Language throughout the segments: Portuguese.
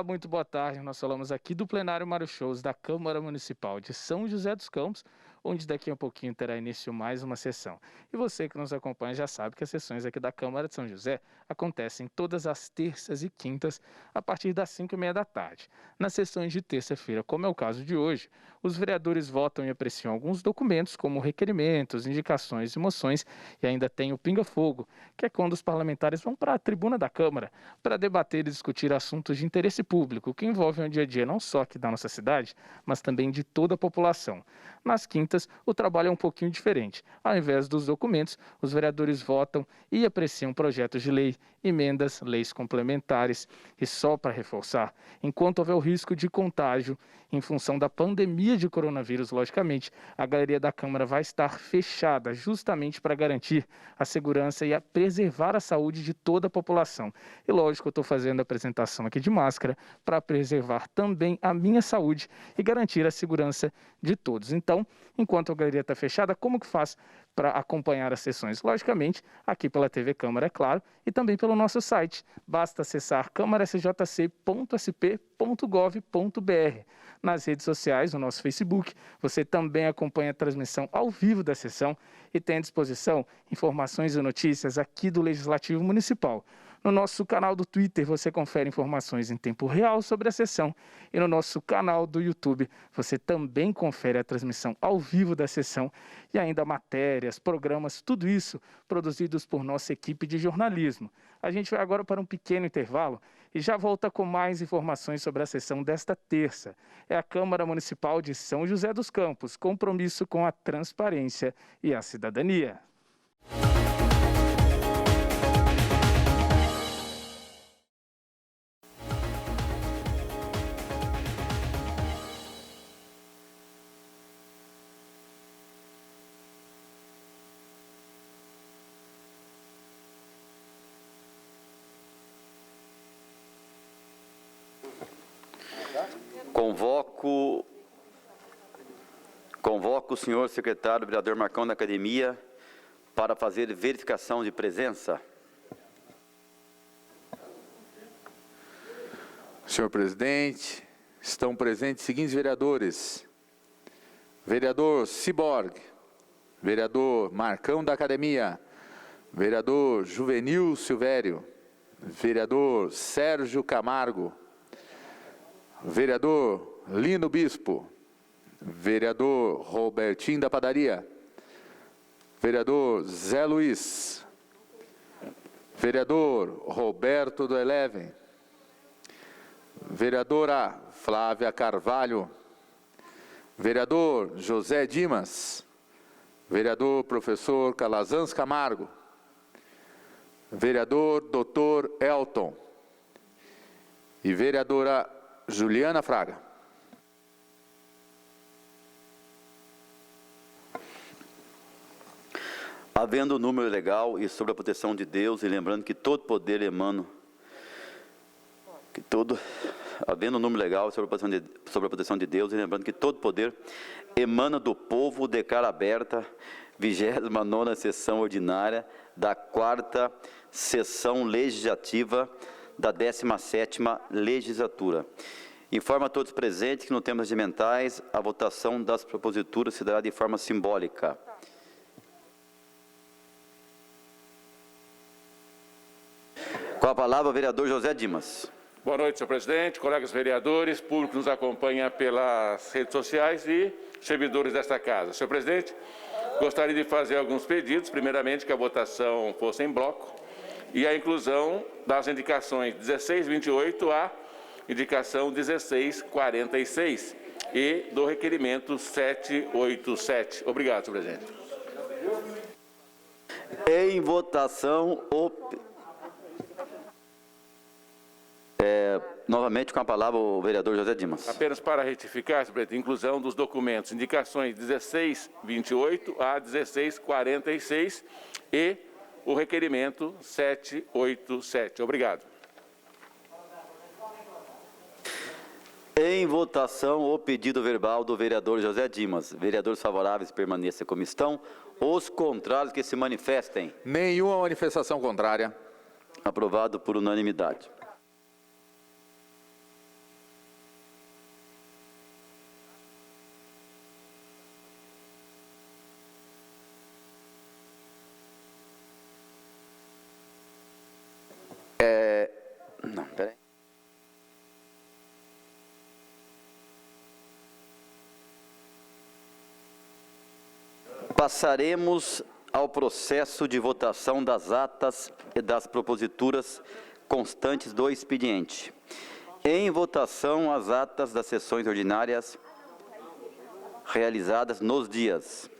Olá, muito boa tarde. Nós falamos aqui do plenário Mário Shows da Câmara Municipal de São José dos Campos, onde daqui a pouquinho terá início mais uma sessão. E você que nos acompanha já sabe que as sessões aqui da Câmara de São José acontecem todas as terças e quintas a partir das 5h30 da tarde. Nas sessões de terça-feira, como é o caso de hoje, os vereadores votam e apreciam alguns documentos, como requerimentos, indicações e moções, e ainda tem o pinga-fogo, que é quando os parlamentares vão para a tribuna da Câmara para debater e discutir assuntos de interesse público, que envolvem o dia a dia não só aqui da nossa cidade, mas também de toda a população. Nas quintas, o trabalho é um pouquinho diferente. Ao invés dos documentos, os vereadores votam e apreciam projetos de lei, emendas, leis complementares. E só para reforçar, enquanto houver o risco de contágio, em função da pandemia de coronavírus, logicamente, a galeria da Câmara vai estar fechada justamente para garantir a segurança e a preservar a saúde de toda a população. E lógico, eu estou fazendo a apresentação aqui de máscara para preservar também a minha saúde e garantir a segurança de todos. Então, enquanto a galeria está fechada, como que faz para acompanhar as sessões? Logicamente, aqui pela TV Câmara, é claro, e também pelo nosso site. Basta acessar câmarasjc.sp.gov.br. Nas redes sociais, no nosso Facebook, você também acompanha a transmissão ao vivo da sessão e tem à disposição informações e notícias aqui do Legislativo Municipal. No nosso canal do Twitter, você confere informações em tempo real sobre a sessão. E no nosso canal do YouTube, você também confere a transmissão ao vivo da sessão e ainda matérias, programas, tudo isso produzidos por nossa equipe de jornalismo. A gente vai agora para um pequeno intervalo e já volta com mais informações sobre a sessão desta terça. É a Câmara Municipal de São José dos Campos, compromisso com a transparência e a cidadania. Convoco o senhor secretário vereador Marcão da Academia para fazer verificação de presença. Senhor presidente, estão presentes os seguintes vereadores: vereador Ciborg, vereador Marcão da Academia, vereador Juvenil Silvério, vereador Sérgio Camargo, vereador Lino Bispo, vereador Robertinho da Padaria, vereador Zé Luiz, vereador Roberto do Eleven, vereadora Flávia Carvalho, vereador José Dimas, vereador professor Calazans Camargo, vereador Dr. Elton e vereadora Juliana Fraga. Havendo o número legal e sobre a proteção de Deus, e lembrando que todo poder emana, havendo o número legal sobre a proteção de Deus, e lembrando que todo poder emana do povo, declara aberta 29ª sessão ordinária da 4ª sessão legislativa da 17ª legislatura. Informa a todos presentes que no tema regimentais a votação das proposituras se dará de forma simbólica. Com a palavra o vereador José Dimas. Boa noite, senhor presidente, colegas vereadores, público que nos acompanha pelas redes sociais e servidores desta casa. Senhor presidente, gostaria de fazer alguns pedidos. Primeiramente, que a votação fosse em bloco e a inclusão das indicações 1628 à indicação 1646 e do requerimento 787. Obrigado, senhor presidente. Em votação, novamente com a palavra o vereador José Dimas. Apenas para retificar, senhor presidente, inclusão dos documentos, indicações 1628 a 1646 e o requerimento 787. Obrigado. Em votação, o pedido verbal do vereador José Dimas. Vereadores favoráveis permaneçam como estão. Os contrários que se manifestem. Nenhuma manifestação contrária. Aprovado por unanimidade. Passaremos ao processo de votação das atas e das proposituras constantes do expediente. Em votação, as atas das sessões ordinárias realizadas nos dias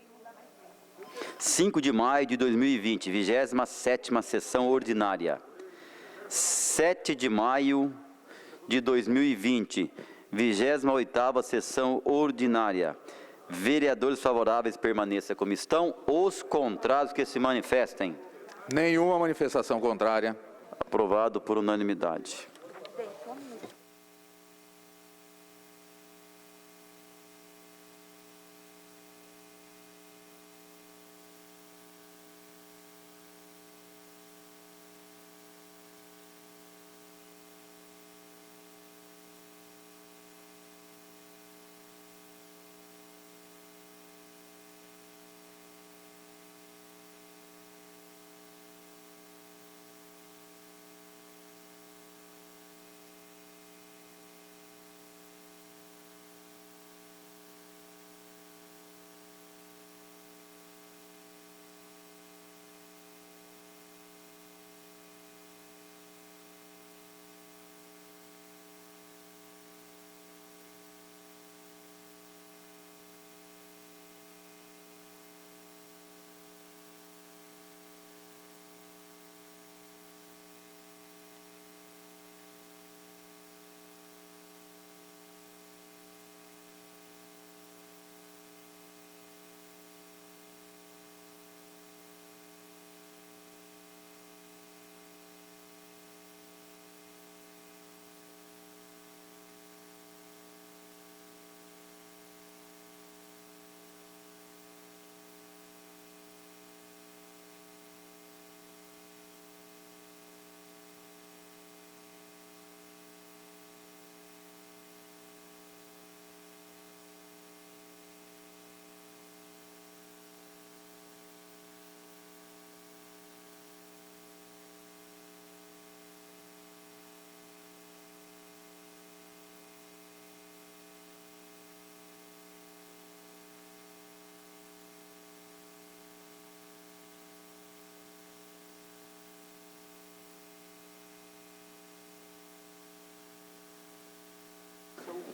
5 de maio de 2020, 27ª sessão ordinária. 7 de maio de 2020, 28ª sessão ordinária. Vereadores favoráveis permaneçam como estão. Os contrários que se manifestem. Nenhuma manifestação contrária. Aprovado por unanimidade.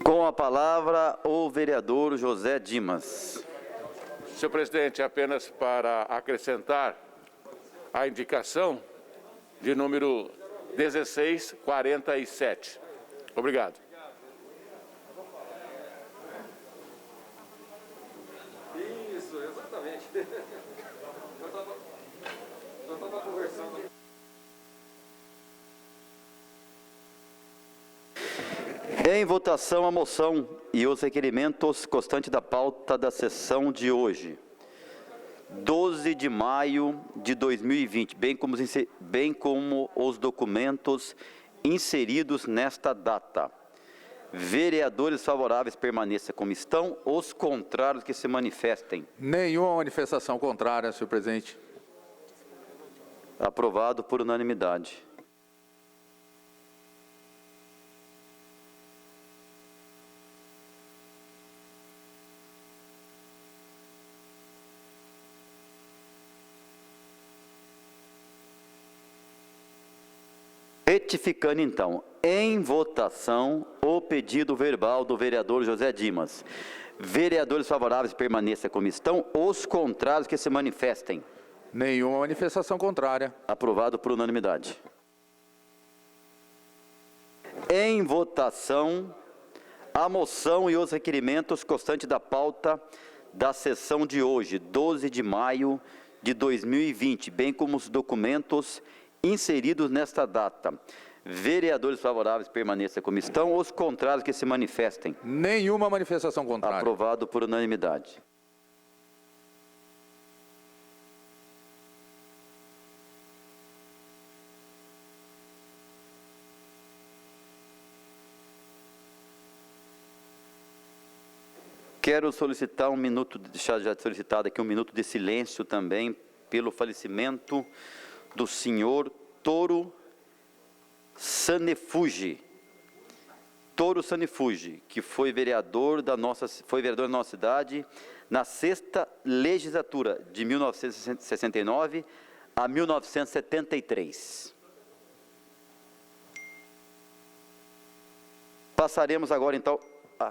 Com a palavra, o vereador José Dimas. Senhor presidente, apenas para acrescentar a indicação de número 1647. Obrigado. Isso, exatamente. Eu estava conversando. Em votação a moção e os requerimentos constantes da pauta da sessão de hoje, 12 de maio de 2020, bem como os documentos inseridos nesta data. Vereadores favoráveis permaneçam como estão, os contrários que se manifestem. Nenhuma manifestação contrária, senhor presidente. Aprovado por unanimidade. Retificando, então, em votação, o pedido verbal do vereador José Dimas. Vereadores favoráveis permaneçam como estão, os contrários que se manifestem. Nenhuma manifestação contrária. Aprovado por unanimidade. Em votação, a moção e os requerimentos constantes da pauta da sessão de hoje, 12 de maio de 2020, bem como os documentos inseridos nesta data. Vereadores favoráveis permaneçam como estão, os contrários que se manifestem. Nenhuma manifestação contrária. Aprovado por unanimidade. Quero solicitar um minuto, deixar já solicitado aqui um minuto de silêncio também pelo falecimento do senhor Toro Sanefuji, Toro Sanifuji, que foi vereador da nossa cidade na 6ª legislatura, de 1969 a 1973. Passaremos agora, então,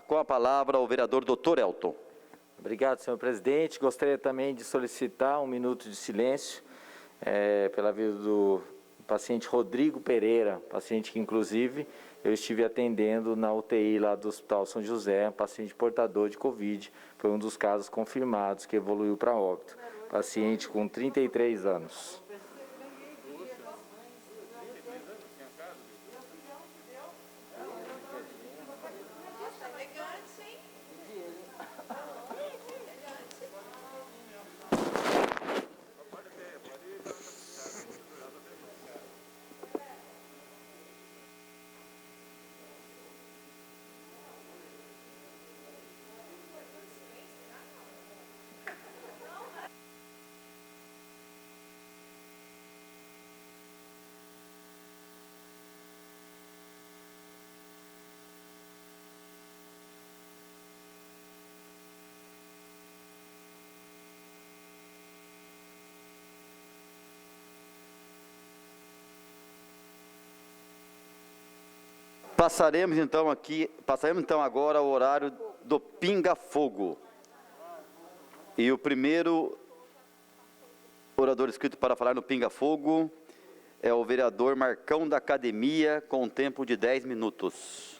com a palavra ao vereador Dr. Elton. Obrigado, senhor presidente. Gostaria também de solicitar um minuto de silêncio pela vida do paciente Rodrigo Pereira, paciente que, inclusive, eu estive atendendo na UTI lá do Hospital São José, paciente portador de Covid, foi um dos casos confirmados que evoluiu para óbito. Paciente com 33 anos. Passaremos então agora ao horário do pinga-fogo. E o primeiro orador inscrito para falar no pinga-fogo é o vereador Marcão da Academia, com tempo de 10 minutos.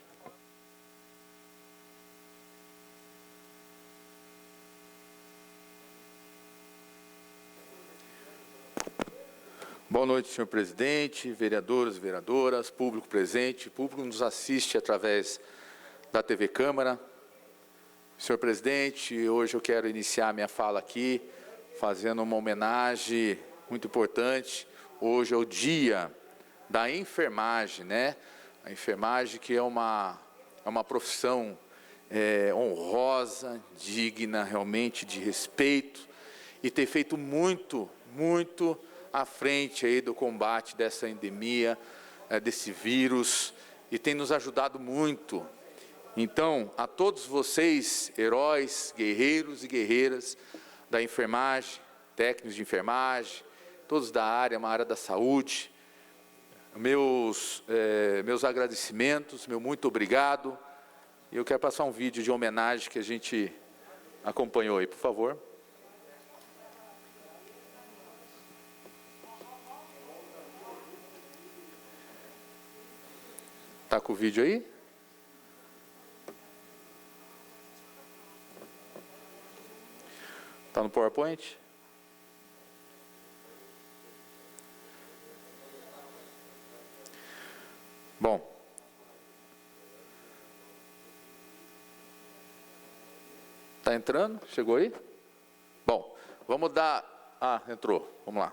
Boa noite, senhor presidente, vereadores, vereadoras, público presente, público que nos assiste através da TV Câmara. Senhor presidente, hoje eu quero iniciar minha fala aqui fazendo uma homenagem muito importante. Hoje é o dia da enfermagem, né? A enfermagem que é uma profissão honrosa, digna realmente de respeito e ter feito muito à frente aí do combate dessa endemia, desse vírus, e tem nos ajudado muito. Então, a todos vocês, heróis, guerreiros e guerreiras da enfermagem, técnicos de enfermagem, todos da área, uma área da saúde, meus agradecimentos, meu muito obrigado. E eu quero passar um vídeo de homenagem que a gente acompanhou aí, por favor. Está com o vídeo aí? Está no PowerPoint? Bom. Está entrando? Chegou aí? Bom, vamos dar... Ah, entrou. Vamos lá.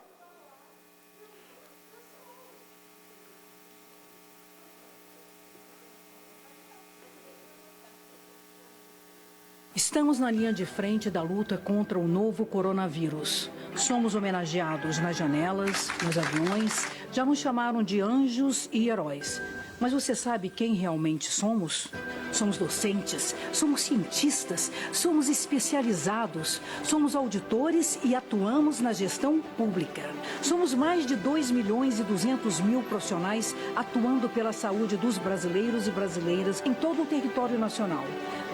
Estamos na linha de frente da luta contra o novo coronavírus. Somos homenageados nas janelas, nos aviões, já nos chamaram de anjos e heróis. Mas você sabe quem realmente somos? Somos docentes, somos cientistas, somos especializados, somos auditores e atuamos na gestão pública. Somos mais de 2.200.000 profissionais atuando pela saúde dos brasileiros e brasileiras em todo o território nacional.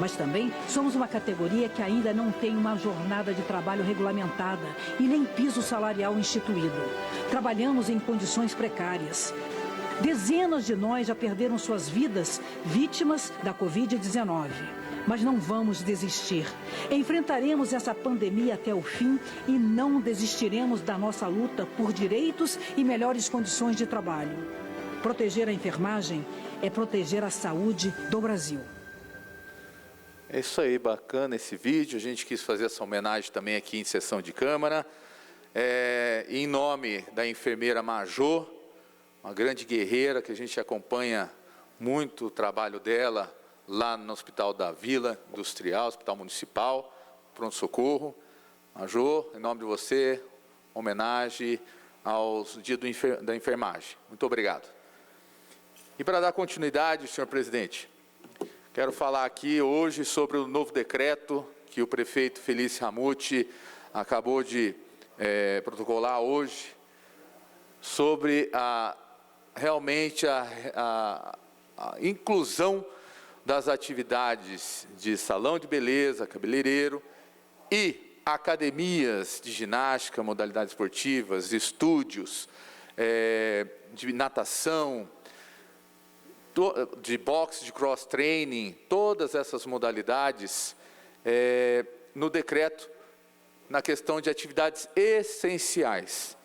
Mas também somos uma categoria que ainda não tem uma jornada de trabalho regulamentada e nem piso salarial instituído. Trabalhamos em condições precárias. Dezenas de nós já perderam suas vidas vítimas da Covid-19. Mas não vamos desistir. Enfrentaremos essa pandemia até o fim e não desistiremos da nossa luta por direitos e melhores condições de trabalho. Proteger a enfermagem é proteger a saúde do Brasil. É isso aí, bacana esse vídeo. A gente quis fazer essa homenagem também aqui em sessão de Câmara. Em nome da enfermeira Majô, uma grande guerreira que a gente acompanha muito o trabalho dela lá no Hospital da Vila Industrial, Hospital Municipal, pronto-socorro. Majô, em nome de você, homenagem aos dias da enfermagem. Muito obrigado. E para dar continuidade, senhor presidente, Quero falar aqui hoje sobre o novo decreto que o prefeito Felício Ramute acabou de protocolar hoje, sobre realmente a inclusão das atividades de salão de beleza, cabeleireiro e academias de ginástica, modalidades esportivas, estúdios, de natação, de boxe, de cross-training, todas essas modalidades no decreto, na questão de atividades essenciais.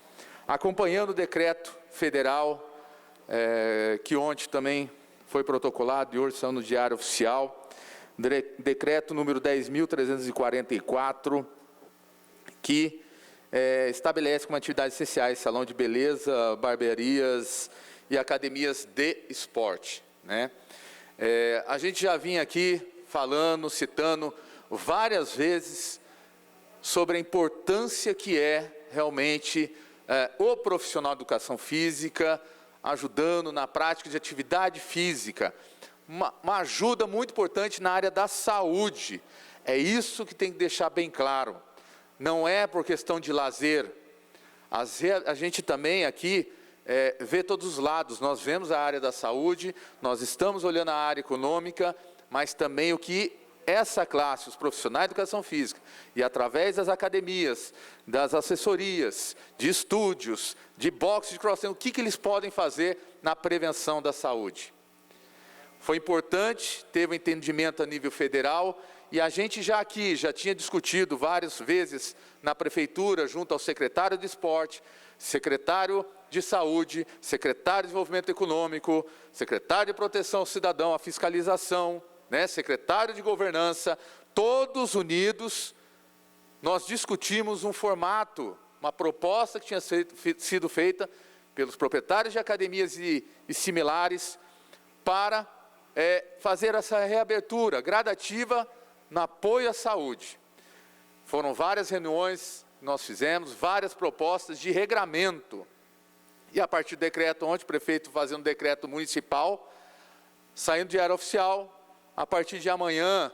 Acompanhando o decreto federal, que ontem também foi protocolado e hoje saiu no Diário Oficial, decreto número 10.344, que estabelece como atividades essenciais salão de beleza, barbearias e academias de esporte, né? A gente já vinha aqui falando, citando várias vezes sobre a importância que realmente o profissional de educação física, ajudando na prática de atividade física, uma ajuda muito importante na área da saúde. É isso que tem que deixar bem claro. Não é por questão de lazer. A gente também aqui vê todos os lados. Nós vemos a área da saúde, nós estamos olhando a área econômica, mas também o que essa classe, os profissionais de educação física, e através das academias, das assessorias, de estúdios, de boxe, de cross-training, o que eles podem fazer na prevenção da saúde. Foi importante, teve um entendimento a nível federal, e a gente já tinha discutido várias vezes na prefeitura, junto ao secretário de esporte, secretário de saúde, secretário de desenvolvimento econômico, secretário de proteção ao cidadão, a fiscalização, né, secretário de governança, todos unidos, nós discutimos um formato, uma proposta que tinha sido feita pelos proprietários de academias e similares para fazer essa reabertura gradativa no apoio à saúde. Foram várias reuniões que nós fizemos, várias propostas de regramento. E a partir do decreto, ontem o prefeito fazendo um decreto municipal, saindo do Diário Oficial, a partir de amanhã,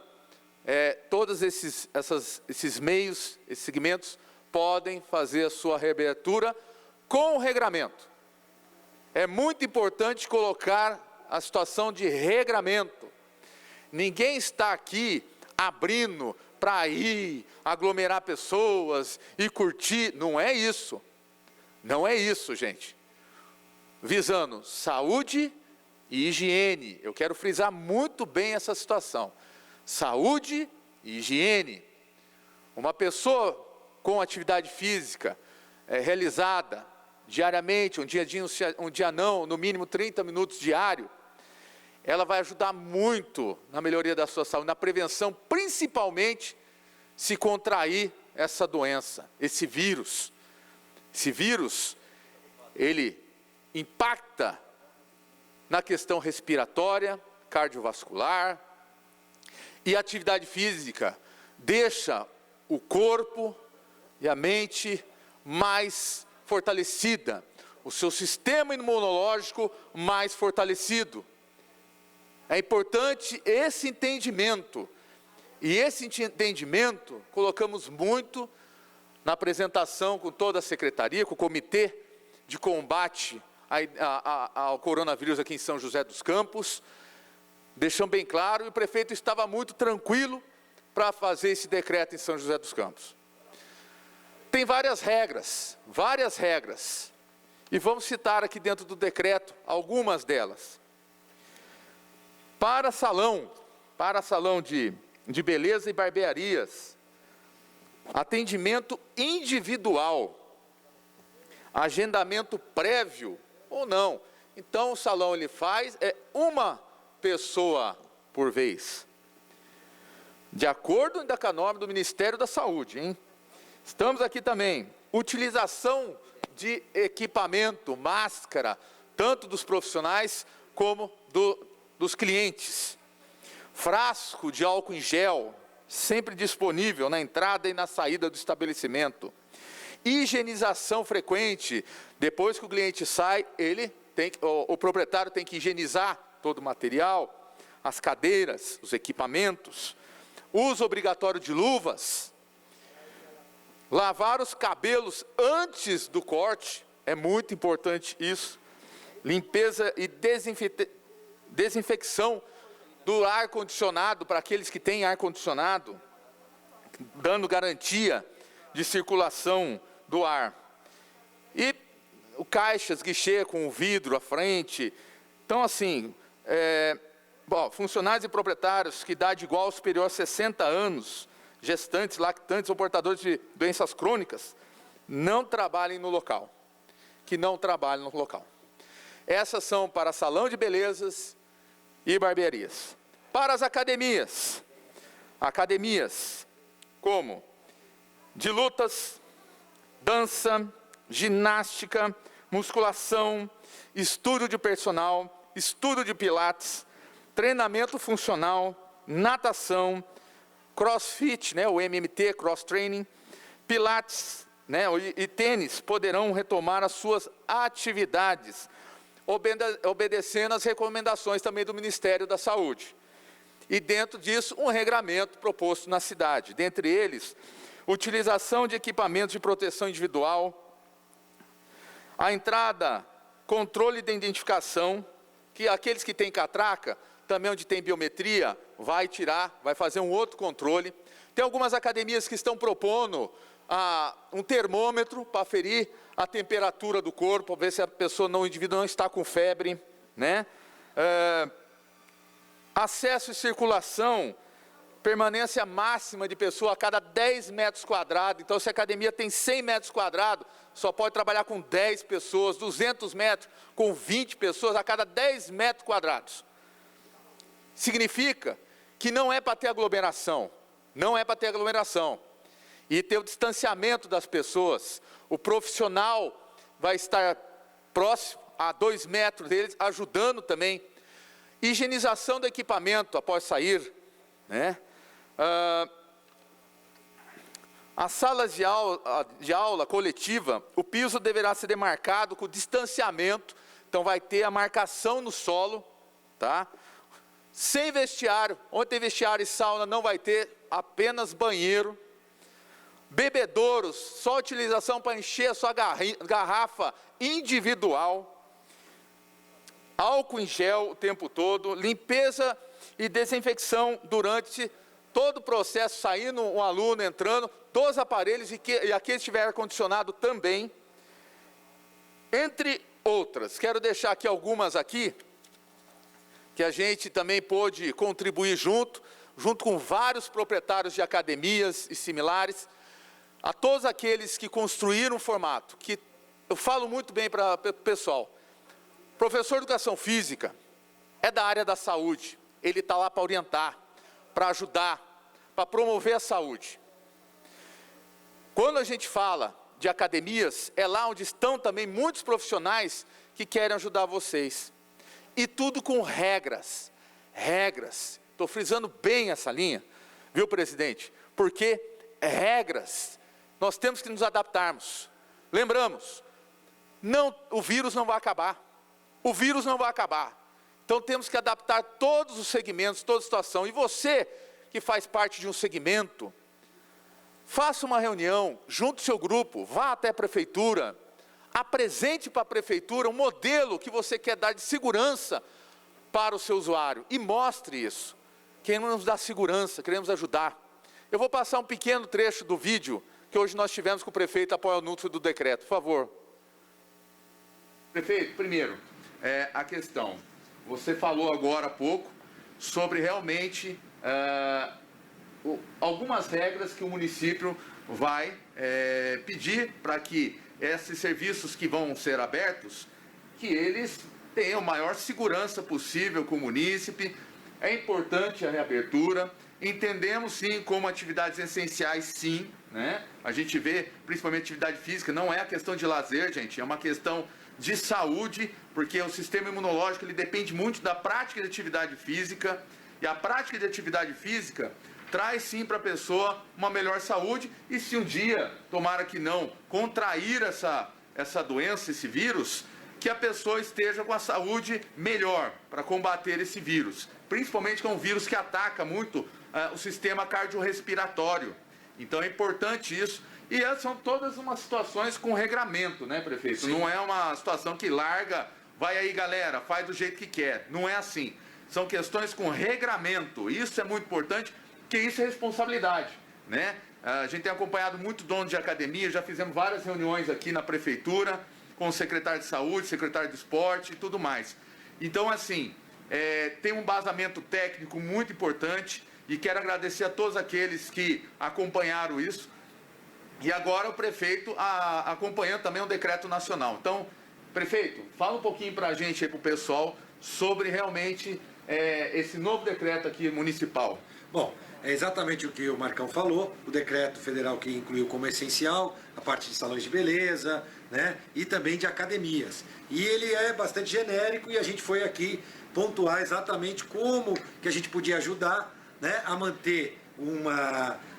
todos esses meios, esses segmentos, podem fazer a sua reabertura com o regramento. É muito importante colocar a situação de regramento. Ninguém está aqui abrindo para ir aglomerar pessoas e curtir. Não é isso. Não é isso, gente. Visando saúde e higiene. Eu quero frisar muito bem essa situação. Saúde e higiene. Uma pessoa com atividade física realizada diariamente, um dia não, no mínimo 30 minutos diário, ela vai ajudar muito na melhoria da sua saúde, na prevenção, principalmente se contrair essa doença, esse vírus. Esse vírus, ele impacta na questão respiratória, cardiovascular, e a atividade física deixa o corpo e a mente mais fortalecida, o seu sistema imunológico mais fortalecido. É importante esse entendimento, e esse entendimento colocamos muito na apresentação com toda a secretaria, com o comitê de combate ao coronavírus aqui em São José dos Campos, deixando bem claro, e o prefeito estava muito tranquilo para fazer esse decreto em São José dos Campos. Tem várias regras, e vamos citar aqui dentro do decreto algumas delas. Para salão de beleza e barbearias, atendimento individual, agendamento prévio ou não. Então o salão ele faz uma pessoa por vez, de acordo ainda com a norma do Ministério da Saúde, hein? Estamos aqui também, utilização de equipamento, máscara, tanto dos profissionais como dos clientes. Frasco de álcool em gel, sempre disponível na entrada e na saída do estabelecimento. Higienização frequente, depois que o cliente sai, o proprietário tem que higienizar todo o material. as cadeiras, os equipamentos, uso obrigatório de luvas, lavar os cabelos antes do corte, é muito importante isso, limpeza e desinfecção do ar-condicionado para aqueles que têm ar-condicionado, dando garantia de circulação do ar. E o caixas, guichê com o vidro à frente. Então, assim, funcionários e proprietários que idade igual ou superior a 60 anos, gestantes, lactantes ou portadores de doenças crônicas, não trabalhem no local. Que não trabalhem no local. Essas são para salão de belezas e barbearias. Para as academias como de lutas, dança, ginástica, musculação, estudo de personal, estudo de pilates, treinamento funcional, natação, crossfit, o MMT, cross training, pilates, e tênis poderão retomar as suas atividades, obedecendo às recomendações também do Ministério da Saúde. E dentro disso, um regramento proposto na cidade. Dentre eles, utilização de equipamentos de proteção individual, a entrada, controle de identificação, que aqueles que têm catraca, também onde tem biometria, vai tirar, vai fazer um outro controle. Tem algumas academias que estão propondo um termômetro para aferir a temperatura do corpo, ver se o indivíduo não está com febre, acesso e circulação, permanência máxima de pessoa a cada 10 metros quadrados. Então, se a academia tem 100 metros quadrados, só pode trabalhar com 10 pessoas, 200 metros com 20 pessoas a cada 10 metros quadrados. Significa que não é para ter aglomeração, e ter o distanciamento das pessoas. O profissional vai estar próximo, a 2 metros deles, ajudando também. Higienização do equipamento após sair, As salas de aula coletiva, o piso deverá ser demarcado com distanciamento, então vai ter a marcação no solo, Sem vestiário, onde tem vestiário e sauna não vai ter, apenas banheiro. Bebedouros, só utilização para encher a sua garrafa individual. Álcool em gel o tempo todo, limpeza e desinfecção durante todo o processo, saindo um aluno, entrando, dos aparelhos e aqueles que tiver ar-condicionado também, entre outras. Quero deixar aqui algumas aqui, que a gente também pôde contribuir junto com vários proprietários de academias e similares, a todos aqueles que construíram um formato, que eu falo muito bem para o pessoal. Professor de Educação Física é da área da saúde, ele está lá para orientar, para ajudar, para promover a saúde. Quando a gente fala de academias, é lá onde estão também muitos profissionais que querem ajudar vocês. E tudo com regras, estou frisando bem essa linha, viu, presidente? Porque regras, nós temos que nos adaptarmos. Lembramos, o vírus não vai acabar. Então temos que adaptar todos os segmentos, toda a situação. E você que faz parte de um segmento, faça uma reunião, junte o seu grupo, vá até a prefeitura, apresente para a prefeitura um modelo que você quer dar de segurança para o seu usuário e mostre isso. Queremos dar segurança, queremos ajudar. Eu vou passar um pequeno trecho do vídeo que hoje nós tivemos com o prefeito após o anúncio do decreto, por favor. Prefeito, primeiro, a questão, você falou agora há pouco sobre realmente algumas regras que o município vai pedir para que esses serviços que vão ser abertos, que eles tenham a maior segurança possível com o munícipe. É importante a reabertura, entendemos sim como atividades essenciais, sim, A gente vê, principalmente atividade física, não é a questão de lazer, gente, é uma questão de saúde, porque o sistema imunológico ele depende muito da prática de atividade física, e a prática de atividade física traz sim para a pessoa uma melhor saúde, e se um dia, tomara que não, contrair essa doença, esse vírus, que a pessoa esteja com a saúde melhor para combater esse vírus, principalmente que é um vírus que ataca muito o sistema cardiorrespiratório. Então é importante isso. E são todas umas situações com regramento, né, prefeito? Sim. Não é uma situação que larga, vai aí, galera, faz do jeito que quer. Não é assim. São questões com regramento. Isso é muito importante, porque isso é responsabilidade, né? A gente tem acompanhado muito dono de academia, já fizemos várias reuniões aqui na prefeitura, com o secretário de saúde, secretário de esporte e tudo mais. Então, assim, tem um embasamento técnico muito importante e quero agradecer a todos aqueles que acompanharam isso. E agora o prefeito acompanhando também o decreto nacional. Então, prefeito, fala um pouquinho para a gente aí, para o pessoal, sobre realmente esse novo decreto aqui municipal. Bom, é exatamente o que o Marcão falou, o decreto federal que incluiu como essencial a parte de salões de beleza, né, e também de academias. E ele é bastante genérico e a gente foi aqui pontuar exatamente como que a gente podia ajudar, né, a manter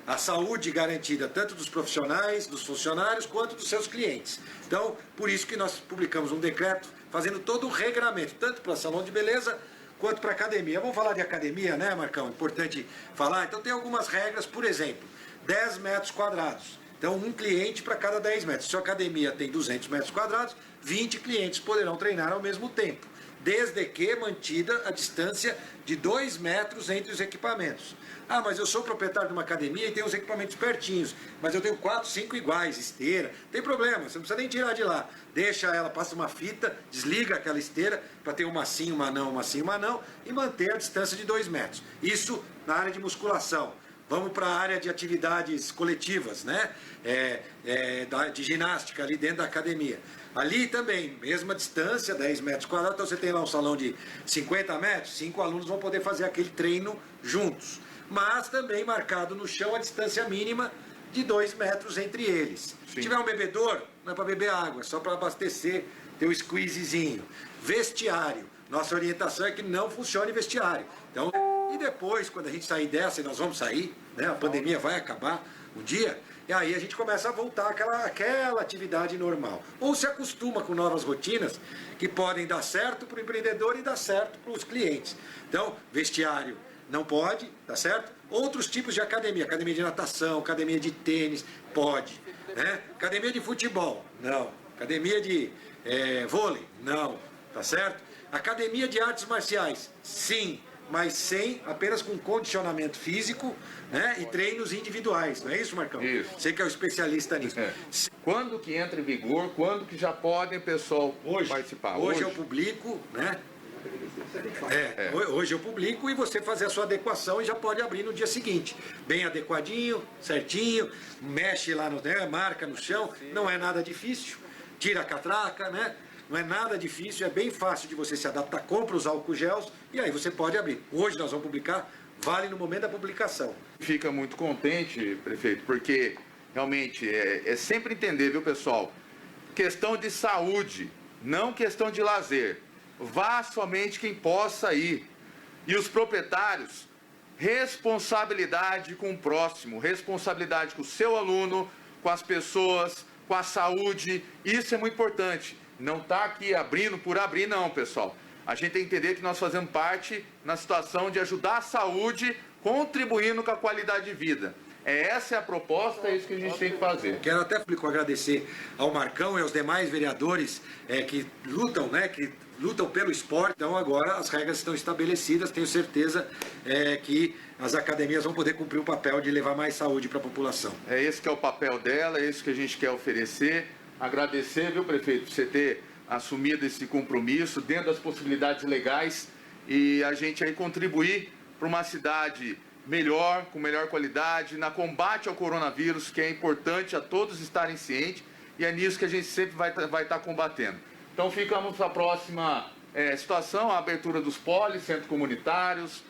a saúde garantida tanto dos profissionais, dos funcionários, quanto dos seus clientes. Então, por isso que nós publicamos um decreto fazendo todo o regramento, tanto para salão de beleza quanto para academia. Vamos falar de academia, né, Marcão? Importante falar. Então, tem algumas regras, por exemplo, 10 metros quadrados. Então, um cliente para cada 10 metros. Se a academia tem 200 metros quadrados, 20 clientes poderão treinar ao mesmo tempo, desde que mantida a distância de 2 metros entre os equipamentos. Ah, mas eu sou proprietário de uma academia e tenho os equipamentos pertinhos, mas eu tenho 4, 5 iguais, esteira. Tem problema, você não precisa nem tirar de lá. Deixa ela, passa uma fita, desliga aquela esteira para ter uma sim, uma não, uma sim, uma não, e manter a distância de 2 metros. Isso na área de musculação. Vamos para a área de atividades coletivas, né? De ginástica ali dentro da academia. Ali também, mesma distância, 10 metros quadrados, então você tem lá um salão de 50 metros, 5 alunos vão poder fazer aquele treino juntos. Mas também marcado no chão a distância mínima de 2 metros entre eles. Sim. Se tiver um bebedor, não é para beber água, é só para abastecer, ter o squeezezinho. Vestiário. Nossa orientação é que não funcione vestiário. Então, e depois, quando a gente sair dessa, e nós vamos sair, né, a pandemia vai acabar um dia, e aí a gente começa a voltar àquela atividade normal. Ou se acostuma com novas rotinas que podem dar certo para o empreendedor e dar certo para os clientes. Então, vestiário não pode, tá certo? Outros tipos de academia de natação, academia de tênis, pode. Né? Academia de futebol, não. Academia de vôlei, não, tá certo? Academia de artes marciais, sim, mas apenas com condicionamento físico, né, e treinos individuais, não é isso, Marcão? Isso. Você que é o especialista nisso. Quando que entra em vigor, quando que já podem o pessoal participar? Hoje eu publico, né? Hoje eu publico e você fazer a sua adequação e já pode abrir no dia seguinte. Bem adequadinho, certinho, mexe lá, marca no chão, não é nada difícil, tira a catraca, né? Não é nada difícil, é bem fácil de você se adaptar, compra os álcool gels e aí você pode abrir. Hoje nós vamos publicar, vale no momento da publicação. Fica muito contente, prefeito, porque realmente é sempre entender, viu, pessoal? Questão de saúde, não questão de lazer. Vá somente quem possa ir. E os proprietários, responsabilidade com o próximo, responsabilidade com o seu aluno, com as pessoas, com a saúde, isso é muito importante. Não está aqui abrindo por abrir, não, pessoal. A gente tem que entender que nós fazemos parte na situação de ajudar a saúde, contribuindo com a qualidade de vida. Essa é a proposta, é isso que a gente tem que fazer. Quero até agradecer ao Marcão e aos demais vereadores que lutam, né, que lutam pelo esporte. Então agora as regras estão estabelecidas, tenho certeza que as academias vão poder cumprir o papel de levar mais saúde para a população. É esse que é o papel dela, é isso que a gente quer oferecer. Agradecer, viu, prefeito, por você ter assumido esse compromisso dentro das possibilidades legais e a gente aí contribuir para uma cidade melhor, com melhor qualidade, na combate ao coronavírus, que é importante a todos estarem cientes e é nisso que a gente sempre vai estar combatendo. Então ficamos para a próxima situação, a abertura dos polis, centros comunitários,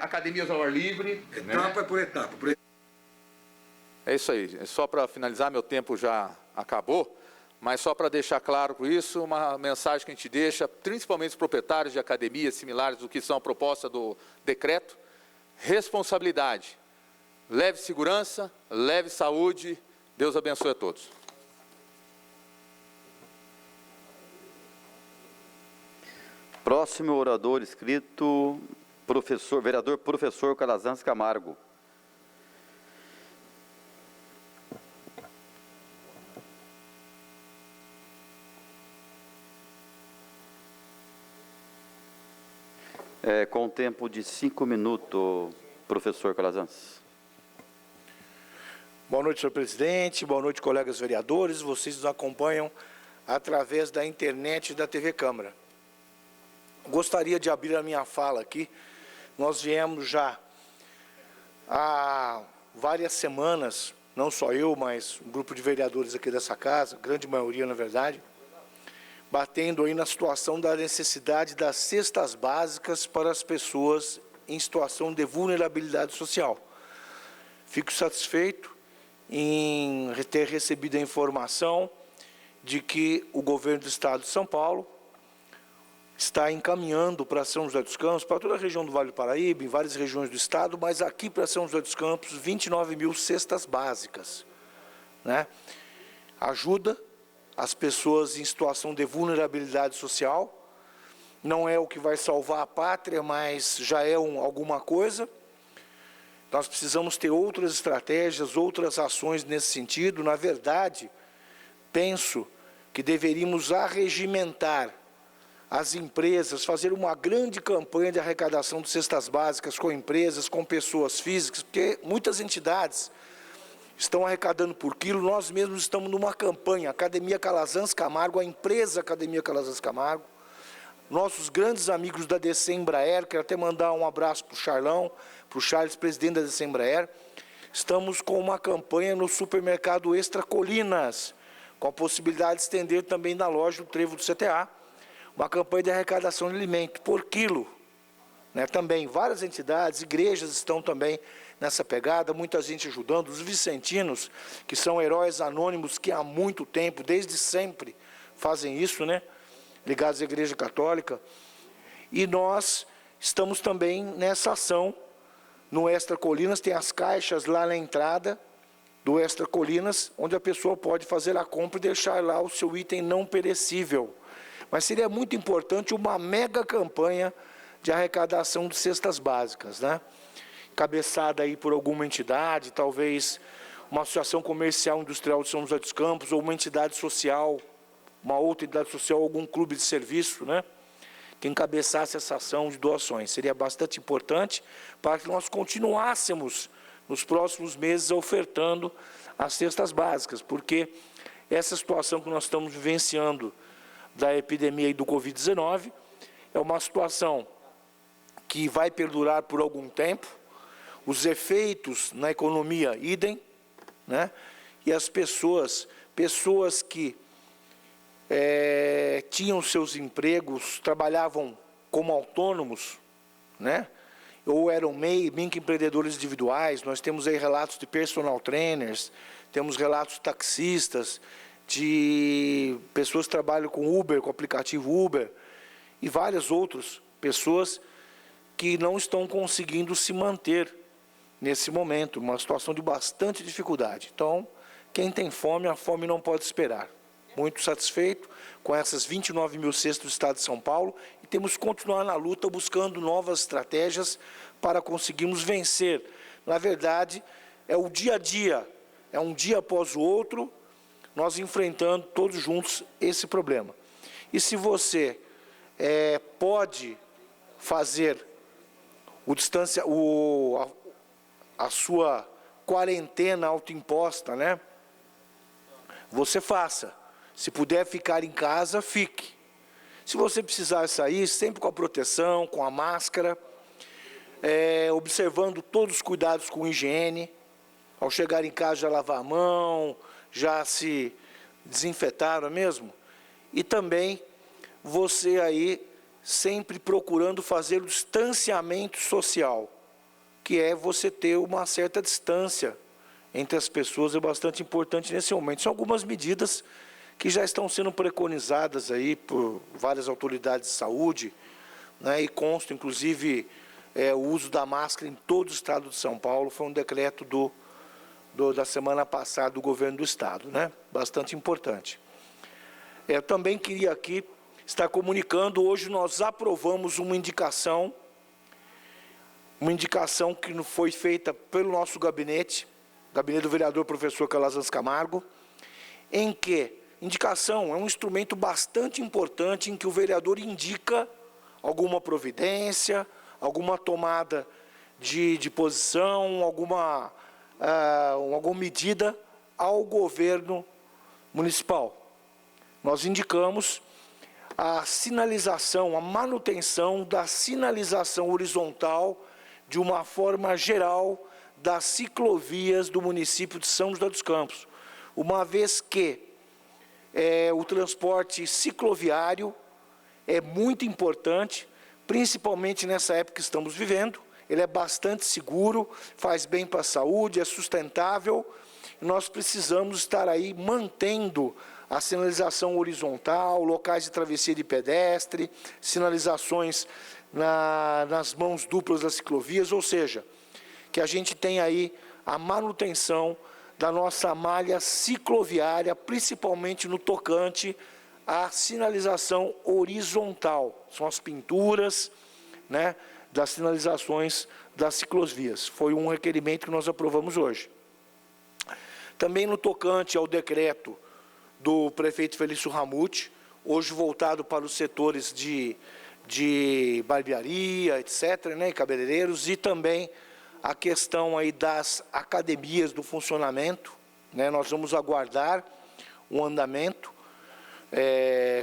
academias ao ar livre. Etapa por etapa. É isso aí, só para finalizar, meu tempo já acabou, mas só para deixar claro com isso, uma mensagem que a gente deixa, principalmente os proprietários de academias similares do que são a proposta do decreto: responsabilidade, leve segurança, leve saúde, Deus abençoe a todos. Próximo orador inscrito, vereador professor Calazans Camargo. Com tempo de 5 minutos, professor Calazans. Boa noite, senhor presidente. Boa noite, colegas vereadores. Vocês nos acompanham através da internet e da TV Câmara. Gostaria de abrir a minha fala aqui. Nós viemos já há várias semanas, não só eu, mas um grupo de vereadores aqui dessa casa, grande maioria, na verdade, batendo aí na situação da necessidade das cestas básicas para as pessoas em situação de vulnerabilidade social. Fico satisfeito em ter recebido a informação de que o governo do Estado de São Paulo está encaminhando para São José dos Campos, para toda a região do Vale do Paraíba, em várias regiões do Estado, mas aqui para São José dos Campos, 29 mil cestas básicas, né? Ajuda as pessoas em situação de vulnerabilidade social. Não é o que vai salvar a pátria, mas já é alguma coisa. Nós precisamos ter outras estratégias, outras ações nesse sentido. Na verdade, penso que deveríamos arregimentar as empresas, fazer uma grande campanha de arrecadação de cestas básicas com empresas, com pessoas físicas, porque muitas entidades estão arrecadando por quilo. Nós mesmos estamos numa campanha, Academia Calazans Camargo, a empresa Academia Calazans Camargo, nossos grandes amigos da DC Embraer, quero até mandar um abraço para o Charlão, para o Charles, presidente da DC Embraer. Estamos com uma campanha no supermercado Extra Colinas, com a possibilidade de estender também na loja do Trevo do CTA, uma campanha de arrecadação de alimento por quilo, né? Também várias entidades, igrejas estão também nessa pegada, muita gente ajudando, os vicentinos, que são heróis anônimos que há muito tempo, desde sempre, fazem isso, né? Ligados à Igreja Católica. E nós estamos também nessa ação no Extra Colinas, tem as caixas lá na entrada do Extra Colinas, onde a pessoa pode fazer a compra e deixar lá o seu item não perecível. Mas seria muito importante uma mega campanha de arrecadação de cestas básicas, né? Cabeçada aí por alguma entidade, talvez uma associação comercial industrial de São José dos Campos, ou uma entidade social, uma outra entidade social, algum clube de serviço, né? Que encabeçasse essa ação de doações. Seria bastante importante para que nós continuássemos nos próximos meses ofertando as cestas básicas, porque essa situação que nós estamos vivenciando da epidemia e do Covid-19 é uma situação que vai perdurar por algum tempo, os efeitos na economia idem, né? E as pessoas que tinham seus empregos, trabalhavam como autônomos, né? Ou eram microempreendedores individuais. Nós temos aí relatos de personal trainers, temos relatos de taxistas, de pessoas que trabalham com Uber, com o aplicativo Uber, e várias outras pessoas que não estão conseguindo se manter nesse momento, uma situação de bastante dificuldade. Então, quem tem fome, a fome não pode esperar. Muito satisfeito com essas 29 mil cestas do Estado de São Paulo e temos que continuar na luta buscando novas estratégias para conseguirmos vencer. Na verdade, é o dia a dia, é um dia após o outro, nós enfrentando todos juntos esse problema. E se você pode fazer a sua quarentena autoimposta, né? Você faça. Se puder ficar em casa, fique. Se você precisar sair, sempre com a proteção, com a máscara, observando todos os cuidados com higiene. Ao chegar em casa, já lavar a mão, já se desinfetar, não é mesmo? E também você aí sempre procurando fazer o distanciamento social, que é você ter uma certa distância entre as pessoas, é bastante importante nesse momento. São algumas medidas que já estão sendo preconizadas aí por várias autoridades de saúde, né, e consta, inclusive, o uso da máscara em todo o estado de São Paulo. Foi um decreto da semana passada do governo do estado, né, bastante importante. Eu também queria aqui estar comunicando, hoje nós aprovamos uma indicação uma indicação que foi feita pelo nosso gabinete do vereador professor Calazans Camargo, em que indicação é um instrumento bastante importante em que o vereador indica alguma providência, alguma tomada de posição, alguma medida ao governo municipal. Nós indicamos a sinalização, a manutenção da sinalização horizontal de uma forma geral das ciclovias do município de São José dos Campos, uma vez que o transporte cicloviário é muito importante, principalmente nessa época que estamos vivendo. Ele é bastante seguro, faz bem para a saúde, é sustentável. Nós precisamos estar aí mantendo a sinalização horizontal, locais de travessia de pedestre, sinalizações nas mãos duplas das ciclovias, ou seja, que a gente tem aí a manutenção da nossa malha cicloviária, principalmente no tocante à sinalização horizontal. São as pinturas, né, das sinalizações das ciclovias. Foi um requerimento que nós aprovamos hoje. Também no tocante ao decreto do prefeito Felício Ramute, hoje voltado para os setores de barbearia, etc., né, e cabeleireiros, e também a questão aí das academias do funcionamento, né, nós vamos aguardar um andamento,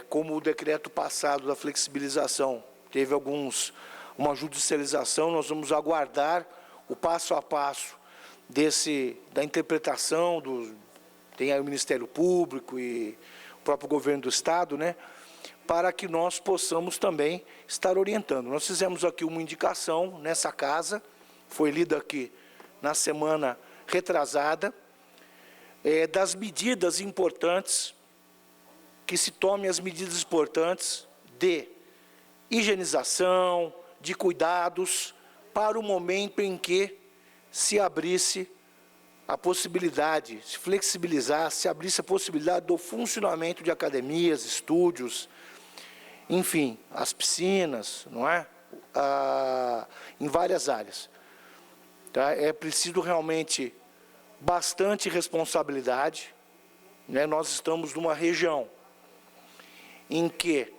como o decreto passado da flexibilização teve uma judicialização, nós vamos aguardar o passo a passo da interpretação tem aí o Ministério Público e o próprio governo do Estado, né, para que nós possamos também estar orientando. Nós fizemos aqui uma indicação nessa casa, foi lida aqui na semana retrasada, das medidas importantes, que se tomem as medidas importantes de higienização, de cuidados, para o momento em que se abrisse a possibilidade, se flexibilizasse, se abrisse a possibilidade do funcionamento de academias, estúdios, enfim, as piscinas, não é? Em várias áreas. Tá? É preciso realmente bastante responsabilidade, né? Nós estamos numa região em que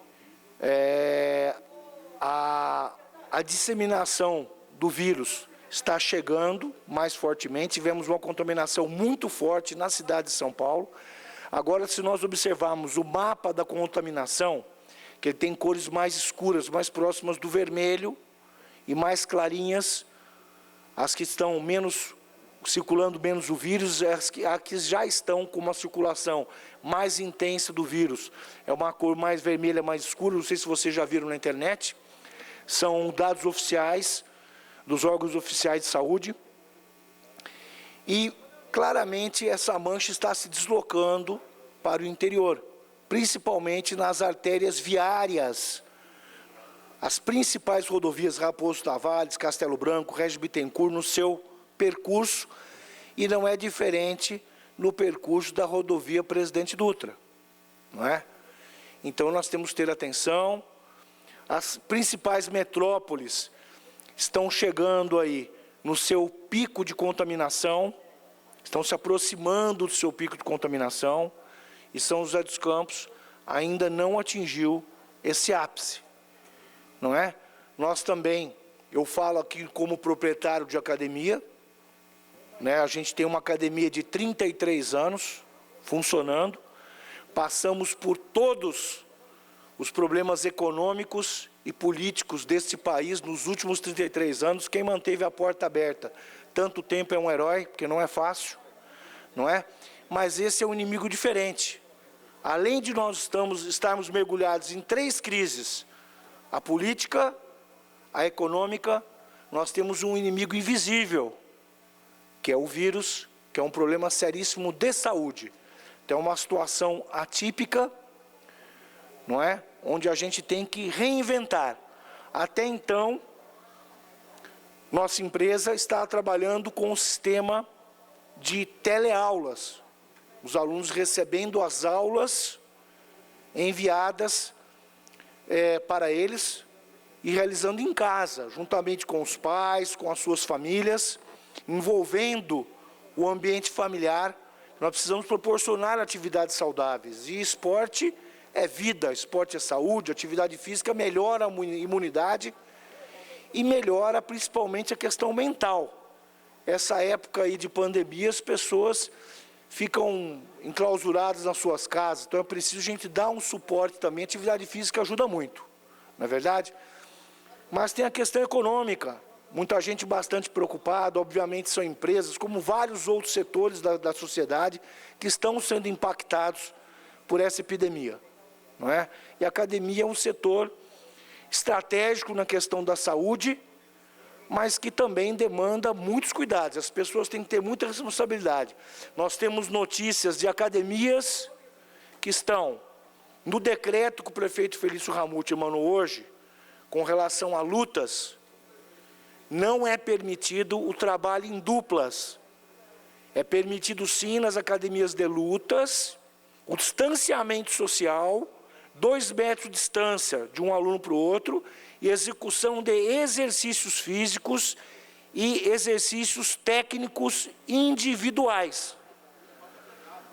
a disseminação do vírus está chegando mais fortemente. Tivemos uma contaminação muito forte na cidade de São Paulo. Agora, se nós observarmos o mapa da contaminação, que ele tem cores mais escuras, mais próximas do vermelho, e mais clarinhas, as que estão circulando menos o vírus, as que já estão com uma circulação mais intensa do vírus. É uma cor mais vermelha, mais escura, não sei se vocês já viram na internet. São dados oficiais, dos órgãos oficiais de saúde, e claramente essa mancha está se deslocando para o interior, principalmente nas artérias viárias, as principais rodovias Raposo Tavares, Castelo Branco, Regis Bittencourt, no seu percurso, e não é diferente no percurso da rodovia Presidente Dutra, não é? Então nós temos que ter atenção. As principais metrópoles estão chegando aí no seu pico de contaminação, estão se aproximando do seu pico de contaminação, e São José dos Campos ainda não atingiu esse ápice, não é? Nós também, eu falo aqui como proprietário de academia, né? A gente tem uma academia de 33 anos funcionando, passamos por todos os problemas econômicos e políticos deste país nos últimos 33 anos. Quem manteve a porta aberta tanto tempo é um herói, porque não é fácil, não é? Mas esse é um inimigo diferente. Além de nós estarmos mergulhados em 3 crises, a política, a econômica, nós temos um inimigo invisível, que é o vírus, que é um problema seríssimo de saúde. Então, é uma situação atípica, não é? Onde a gente tem que reinventar. Até então, nossa empresa está trabalhando com um sistema de teleaulas. Os alunos recebendo as aulas enviadas para eles e realizando em casa, juntamente com os pais, com as suas famílias, envolvendo o ambiente familiar. Nós precisamos proporcionar atividades saudáveis. E esporte é vida, esporte é saúde, atividade física melhora a imunidade e melhora principalmente a questão mental. Essa época aí de pandemia, as pessoas ficam enclausuradas nas suas casas, então é preciso a gente dar um suporte também. A atividade física ajuda muito, não é verdade? Mas tem a questão econômica, muita gente bastante preocupada, obviamente são empresas, como vários outros setores da sociedade, que estão sendo impactados por essa epidemia, não é? E a academia é um setor estratégico na questão da saúde, mas que também demanda muitos cuidados. As pessoas têm que ter muita responsabilidade. Nós temos notícias de academias que estão no decreto que o prefeito Felício Ramute emanou hoje, com relação a lutas, não é permitido o trabalho em duplas. É permitido sim nas academias de lutas, o distanciamento social, 2 metros de distância de um aluno para o outro, e execução de exercícios físicos e exercícios técnicos individuais.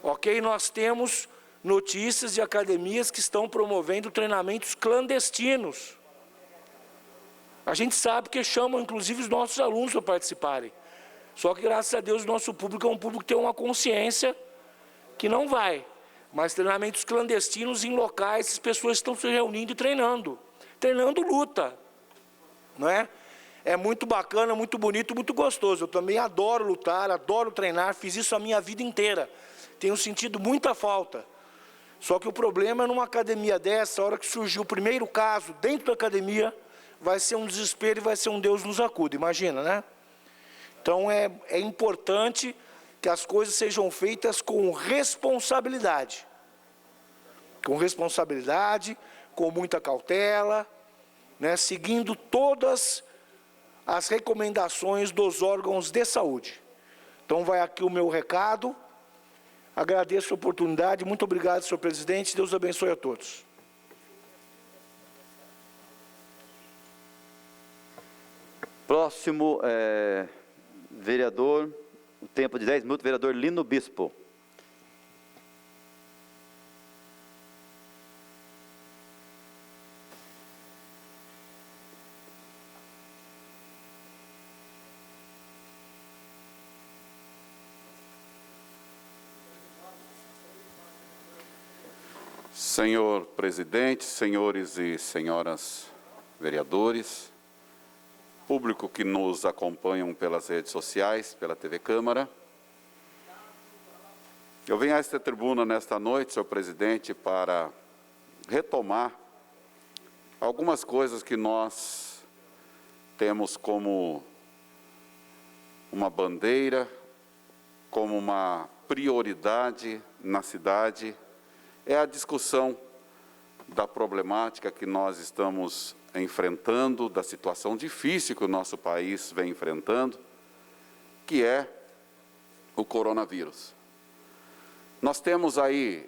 Ok? Nós temos notícias de academias que estão promovendo treinamentos clandestinos. A gente sabe que chamam, inclusive, os nossos alunos para participarem. Só que, graças a Deus, o nosso público é um público que tem uma consciência que não vai. Mas treinamentos clandestinos em locais, as pessoas estão se reunindo e treinando luta, não é? É muito bacana, muito bonito, muito gostoso. Eu também adoro lutar, adoro treinar, fiz isso a minha vida inteira. Tenho sentido muita falta. Só que o problema é numa academia dessa, a hora que surgiu o primeiro caso dentro da academia, vai ser um desespero e vai ser um Deus nos acuda, imagina, né? Então é importante que as coisas sejam feitas com responsabilidade. Com responsabilidade, com muita cautela, né, seguindo todas as recomendações dos órgãos de saúde. Então vai aqui o meu recado, agradeço a oportunidade, muito obrigado, senhor presidente, Deus abençoe a todos. Próximo vereador, o tempo de 10 minutos, vereador Lino Bispo. Senhor presidente, senhores e senhoras vereadores, público que nos acompanham pelas redes sociais, pela TV Câmara. Eu venho a esta tribuna nesta noite, senhor presidente, para retomar algumas coisas que nós temos como uma bandeira, como uma prioridade na cidade. É a discussão da problemática que nós estamos enfrentando, da situação difícil que o nosso país vem enfrentando, que é o coronavírus. Nós temos aí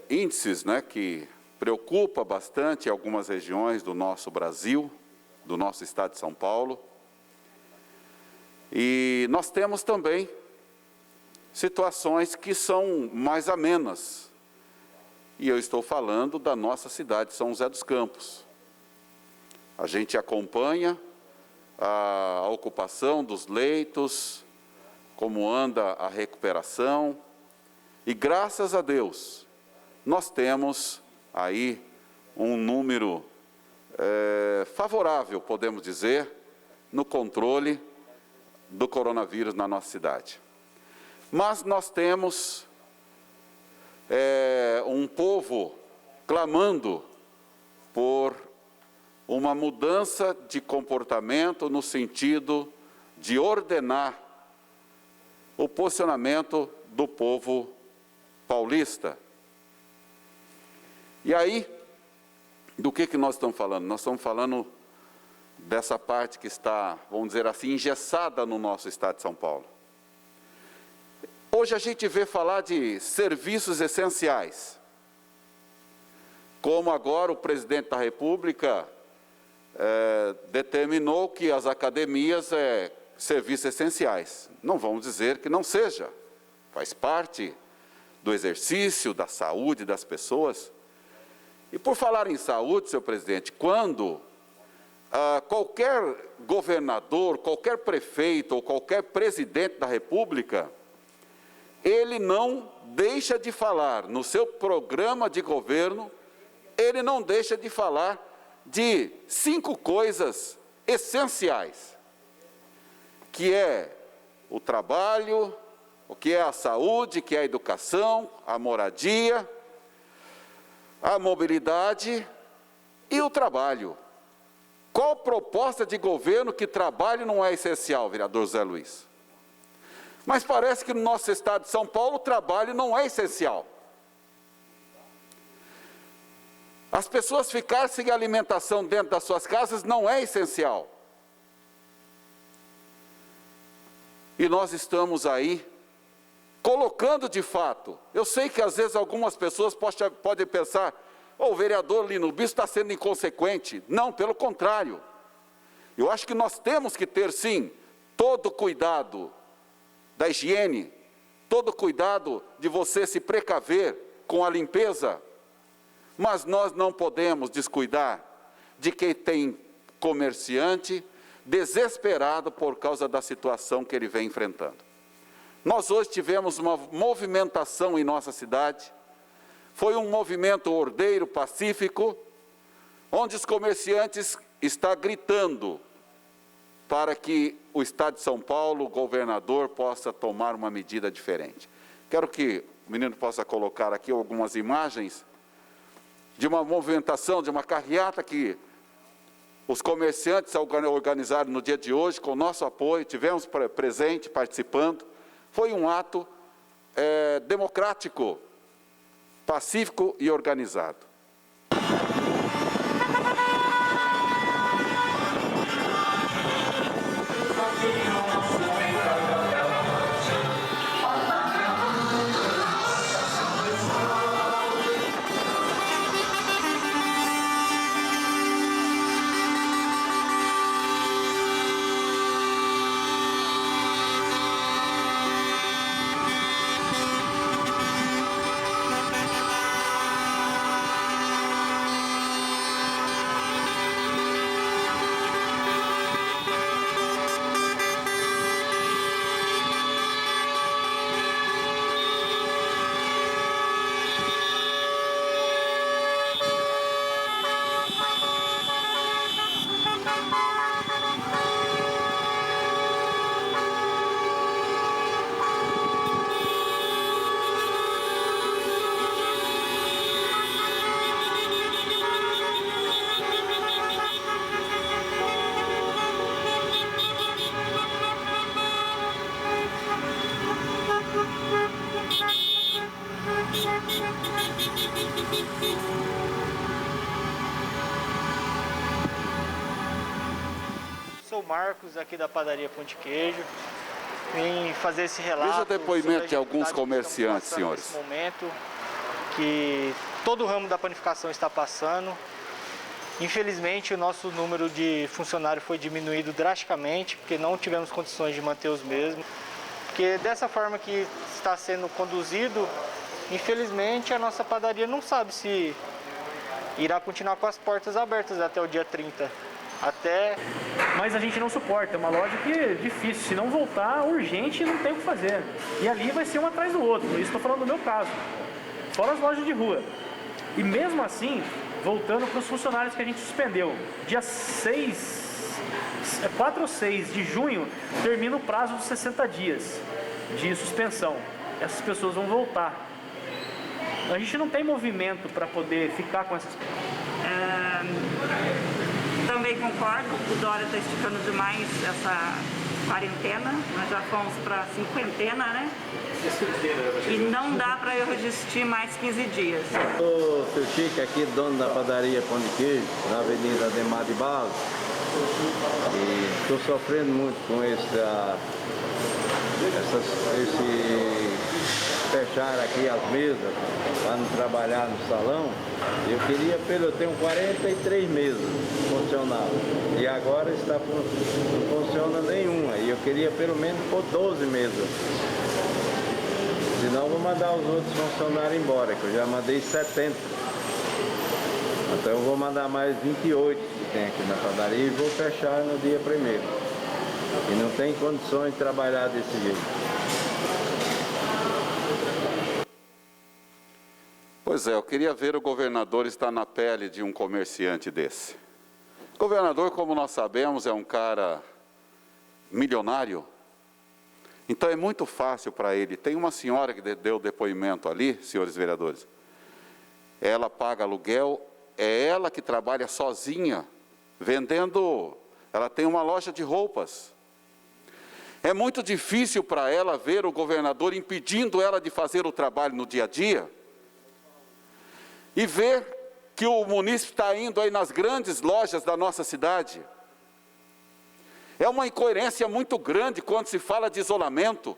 índices, né, que preocupa bastante algumas regiões do nosso Brasil, do nosso estado de São Paulo. E nós temos também situações que são mais amenas. E eu estou falando da nossa cidade, São José dos Campos. A gente acompanha a ocupação dos leitos, como anda a recuperação, e graças a Deus, nós temos aí um número favorável, podemos dizer, no controle do coronavírus na nossa cidade. Mas nós temos um povo clamando por uma mudança de comportamento no sentido de ordenar o posicionamento do povo paulista. E aí, do que nós estamos falando? Nós estamos falando dessa parte que está, vamos dizer assim, engessada no nosso estado de São Paulo. Hoje a gente vê falar de serviços essenciais, como agora o presidente da República determinou que as academias serviços essenciais. Não vamos dizer que não seja, faz parte do exercício da saúde das pessoas. E por falar em saúde, senhor presidente, quando qualquer governador, qualquer prefeito ou qualquer presidente da República, ele não deixa de falar no seu programa de governo, ele não deixa de falar de 5 coisas essenciais, que é o trabalho, o que é a saúde, que é a educação, a moradia, a mobilidade e o trabalho. Qual proposta de governo que trabalho não é essencial, vereador Zé Luiz? Mas parece que no nosso estado de São Paulo o trabalho não é essencial. As pessoas ficarem sem alimentação dentro das suas casas não é essencial. E nós estamos aí colocando de fato. Eu sei que às vezes algumas pessoas podem pensar, o vereador Lino Bispo está sendo inconsequente. Não, pelo contrário. Eu acho que nós temos que ter sim todo o cuidado da higiene, todo o cuidado de você se precaver com a limpeza, mas nós não podemos descuidar de quem tem comerciante desesperado por causa da situação que ele vem enfrentando. Nós hoje tivemos uma movimentação em nossa cidade, foi um movimento ordeiro, pacífico, onde os comerciantes estão gritando para que o Estado de São Paulo, o governador, possa tomar uma medida diferente. Quero que o menino possa colocar aqui algumas imagens de uma movimentação, de uma carreata que os comerciantes organizaram no dia de hoje, com o nosso apoio, tivemos presente, participando. Foi um ato democrático, pacífico e organizado. Sou Marcos, aqui da padaria Pão de Queijo. Vim fazer esse relato. Veja o depoimento de alguns comerciantes, senhores. Nesse momento que todo o ramo da panificação está passando. Infelizmente, o nosso número de funcionários foi diminuído drasticamente, porque não tivemos condições de manter os mesmos. Porque dessa forma que está sendo conduzido, infelizmente, a nossa padaria não sabe se irá continuar com as portas abertas até o dia 30. Mas a gente não suporta, é uma loja que é difícil, se não voltar urgente não tem o que fazer. E ali vai ser um atrás do outro, isso estou falando do meu caso. Fora as lojas de rua. E mesmo assim, voltando para os funcionários que a gente suspendeu, dia 4 ou 6 de junho, termina o prazo de 60 dias de suspensão. Essas pessoas vão voltar. A gente não tem movimento para poder ficar com essas pessoas. Também concordo, o Dória está esticando demais essa quarentena, nós já fomos para cinquentena, né? E não dá para eu resistir mais 15 dias. Sou seu Chico, aqui dono da padaria Pão de Queijo, na Avenida Ademar de Barros. E estou sofrendo muito com fecharam aqui as mesas para não trabalhar no salão. Eu queria, eu tenho 43 mesas funcionando e agora não funciona nenhuma. E eu queria pelo menos pôr 12 mesas. Senão eu vou mandar os outros funcionários embora, que eu já mandei 70. Então eu vou mandar mais 28 que tem aqui na padaria e vou fechar no dia 1º. E não tem condições de trabalhar desse jeito. Pois é, eu queria ver o governador estar na pele de um comerciante desse. O governador, como nós sabemos, é um cara milionário. Então é muito fácil para ele. Tem uma senhora que deu depoimento ali, senhores vereadores. Ela paga aluguel, é ela que trabalha sozinha, vendendo. Ela tem uma loja de roupas. É muito difícil para ela ver o governador impedindo ela de fazer o trabalho no dia a dia. E ver que o munícipe está indo aí nas grandes lojas da nossa cidade. É uma incoerência muito grande quando se fala de isolamento,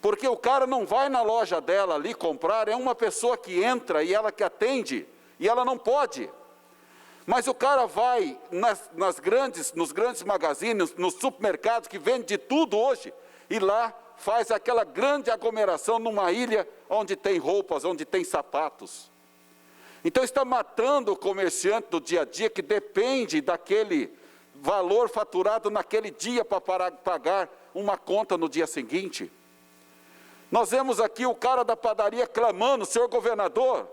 porque o cara não vai na loja dela ali comprar, é uma pessoa que entra e ela que atende, e ela não pode. Mas o cara vai nos grandes magazines, nos supermercados que vende de tudo hoje, e lá faz aquela grande aglomeração numa ilha onde tem roupas, onde tem sapatos. Então está matando o comerciante do dia a dia que depende daquele valor faturado naquele dia para pagar uma conta no dia seguinte. Nós vemos aqui o cara da padaria clamando: senhor governador,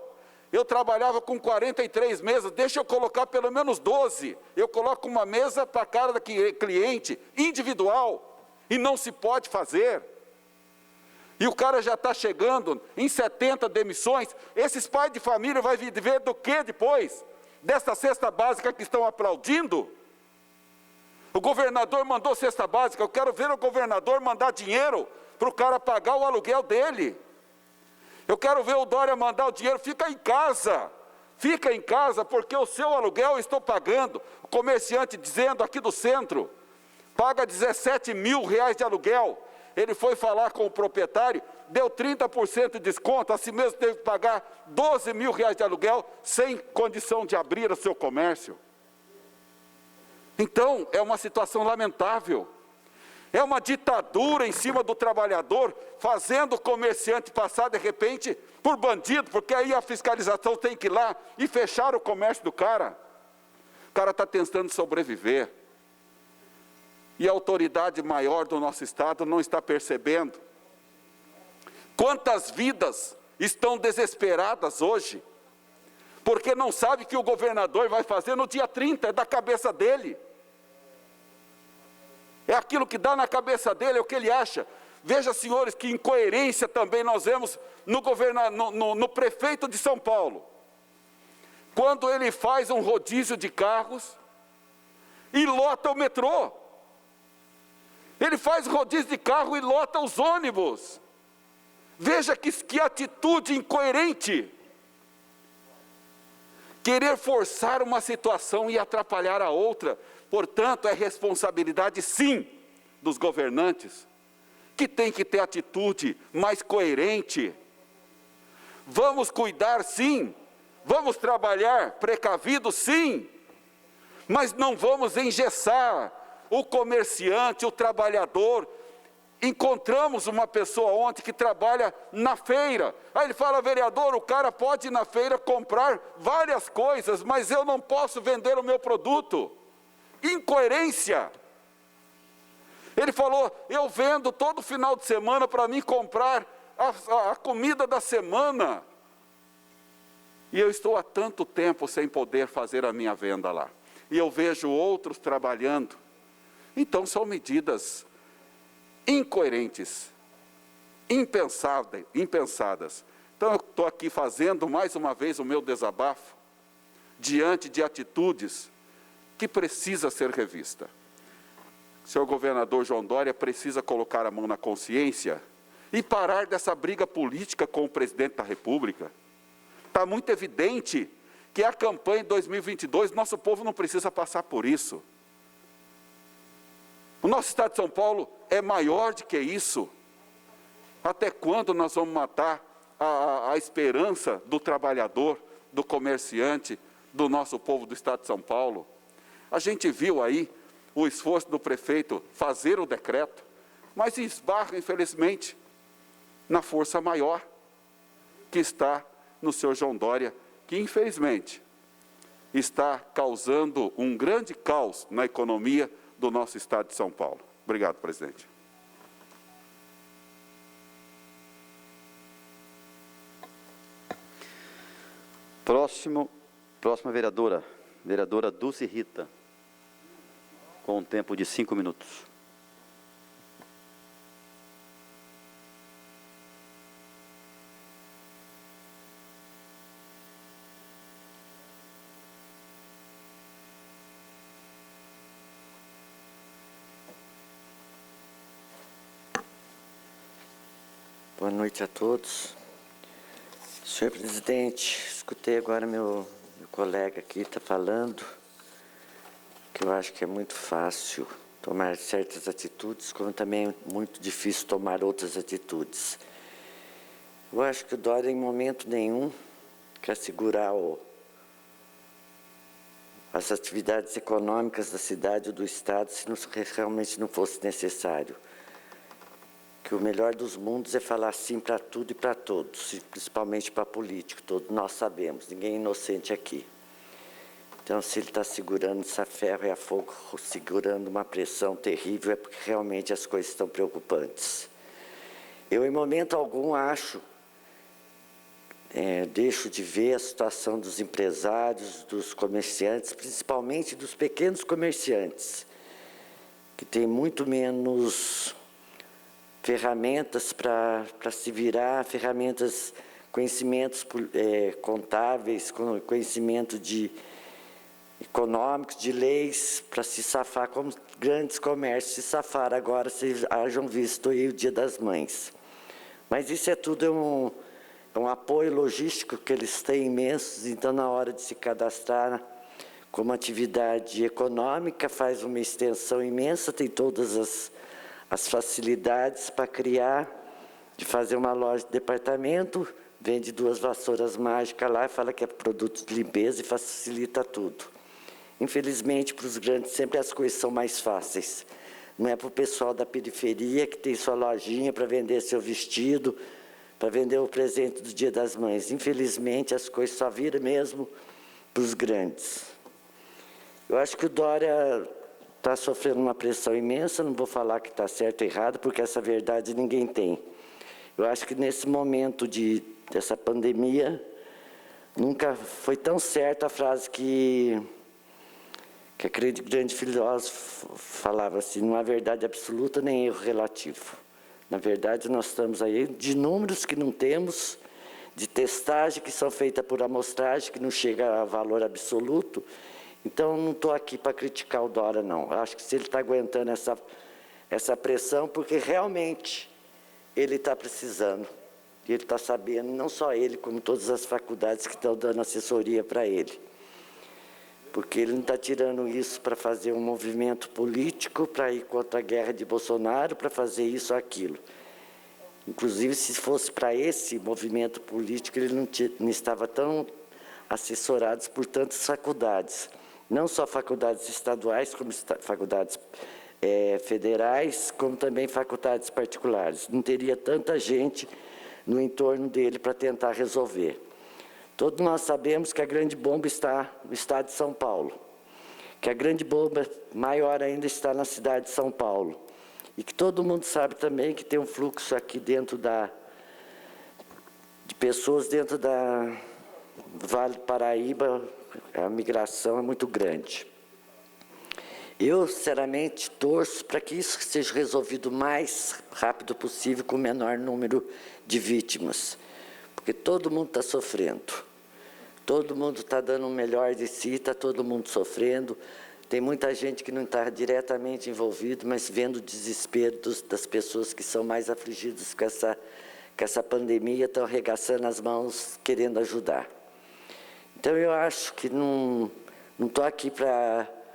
eu trabalhava com 43 mesas, deixa eu colocar pelo menos 12. Eu coloco uma mesa para cada cliente, individual, e não se pode fazer. E o cara já está chegando em 70 demissões. Esses pais de família vão viver do que depois? Dessa cesta básica que estão aplaudindo? O governador mandou cesta básica, eu quero ver o governador mandar dinheiro para o cara pagar o aluguel dele. Eu quero ver o Dória mandar o dinheiro, fica em casa, porque o seu aluguel eu estou pagando. O comerciante dizendo aqui do centro, paga 17 mil reais de aluguel. Ele foi falar com o proprietário, deu 30% de desconto, assim mesmo teve que pagar 12 mil reais de aluguel, sem condição de abrir o seu comércio. Então, é uma situação lamentável. É uma ditadura em cima do trabalhador, fazendo o comerciante passar de repente por bandido, porque aí a fiscalização tem que ir lá e fechar o comércio do cara. O cara está tentando sobreviver. E a autoridade maior do nosso estado não está percebendo. Quantas vidas estão desesperadas hoje, porque não sabe que o governador vai fazer no dia 30, é da cabeça dele. É aquilo que dá na cabeça dele, é o que ele acha. Veja, senhores, que incoerência também nós vemos no prefeito de São Paulo. Quando ele faz um rodízio de carros e lota o metrô. Ele faz rodízio de carro e lota os ônibus. Veja que atitude incoerente. Querer forçar uma situação e atrapalhar a outra. Portanto, é responsabilidade, sim, dos governantes, que tem que ter atitude mais coerente. Vamos cuidar, sim. Vamos trabalhar precavido, sim. Mas não vamos engessar o comerciante, o trabalhador. Encontramos uma pessoa ontem que trabalha na feira. Aí ele fala: vereador, o cara pode ir na feira comprar várias coisas, mas eu não posso vender o meu produto. Incoerência. Ele falou: eu vendo todo final de semana para mim comprar a comida da semana. E eu estou há tanto tempo sem poder fazer a minha venda lá. E eu vejo outros trabalhando. Então são medidas incoerentes, impensadas. Então eu estou aqui fazendo mais uma vez o meu desabafo, diante de atitudes que precisa ser revista. O senhor governador João Dória precisa colocar a mão na consciência e parar dessa briga política com o presidente da República. Está muito evidente que a campanha em 2022, nosso povo não precisa passar por isso. O nosso estado de São Paulo é maior do que isso. Até quando nós vamos matar a esperança do trabalhador, do comerciante, do nosso povo do Estado de São Paulo? A gente viu aí o esforço do prefeito fazer o decreto, mas esbarra, infelizmente, na força maior que está no senhor João Dória, que, infelizmente, está causando um grande caos na economia do nosso Estado de São Paulo. Obrigado, presidente. Próxima vereadora Dulce Rita, com um tempo de 5 minutos. Boa noite a todos. Senhor presidente, escutei agora meu colega aqui está falando que eu acho que é muito fácil tomar certas atitudes, como também é muito difícil tomar outras atitudes. Eu acho que o Dória, em momento nenhum, quer segurar as atividades econômicas da cidade ou do Estado, se realmente não fosse necessário. Que o melhor dos mundos é falar sim para tudo e para todos, principalmente para político, todos nós sabemos, ninguém é inocente aqui. Então, se ele está segurando essa ferro e a fogo, segurando uma pressão terrível, é porque realmente as coisas estão preocupantes. Eu, em momento algum, deixo de ver a situação dos empresários, dos comerciantes, principalmente dos pequenos comerciantes, que têm muito menos ferramentas para se virar, conhecimentos contábeis, conhecimento econômicos, de leis, para se safar, como grandes comércios se safaram agora, se hajam visto aí o Dia das Mães. Mas isso é tudo um apoio logístico que eles têm imensos, então na hora de se cadastrar como atividade econômica, faz uma extensão imensa, tem todas as facilidades para criar, de fazer uma loja de departamento, vende 2 vassouras mágicas lá, fala que é produto de limpeza e facilita tudo. Infelizmente, para os grandes, sempre as coisas são mais fáceis. Não é para o pessoal da periferia que tem sua lojinha para vender seu vestido, para vender o presente do Dia das Mães. Infelizmente, as coisas só viram mesmo para os grandes. Eu acho que o Dória está sofrendo uma pressão imensa, não vou falar que está certo ou errado, porque essa verdade ninguém tem. Eu acho que nesse momento dessa pandemia, nunca foi tão certa a frase que aquele grande filósofo falava assim, não há verdade absoluta nem erro relativo. Na verdade, nós estamos aí de números que não temos, de testagem que são feitas por amostragem, que não chega a valor absoluto. Então, não estou aqui para criticar o Dória, não. Acho que se ele está aguentando essa pressão, porque realmente ele está precisando. E ele está sabendo, não só ele, como todas as faculdades que estão dando assessoria para ele. Porque ele não está tirando isso para fazer um movimento político, para ir contra a guerra de Bolsonaro, para fazer isso ou aquilo. Inclusive, se fosse para esse movimento político, ele não estava tão assessorado por tantas faculdades. Não só faculdades estaduais, como faculdades federais, como também faculdades particulares. Não teria tanta gente no entorno dele para tentar resolver. Todos nós sabemos que a grande bomba está no estado de São Paulo, que a grande bomba maior ainda está na cidade de São Paulo, e que todo mundo sabe também que tem um fluxo aqui dentro de pessoas dentro do Vale do Paraíba, a migração é muito grande. Eu, sinceramente, torço para que isso seja resolvido o mais rápido possível, com o menor número de vítimas, porque todo mundo está sofrendo. Todo mundo está dando o melhor de si, está todo mundo sofrendo. Tem muita gente que não está diretamente envolvido, mas vendo o desespero das pessoas que são mais afligidas com essa pandemia, estão arregaçando as mãos, querendo ajudar. Então, eu acho que não estou aqui para criticar o Dória, não. Eu acho que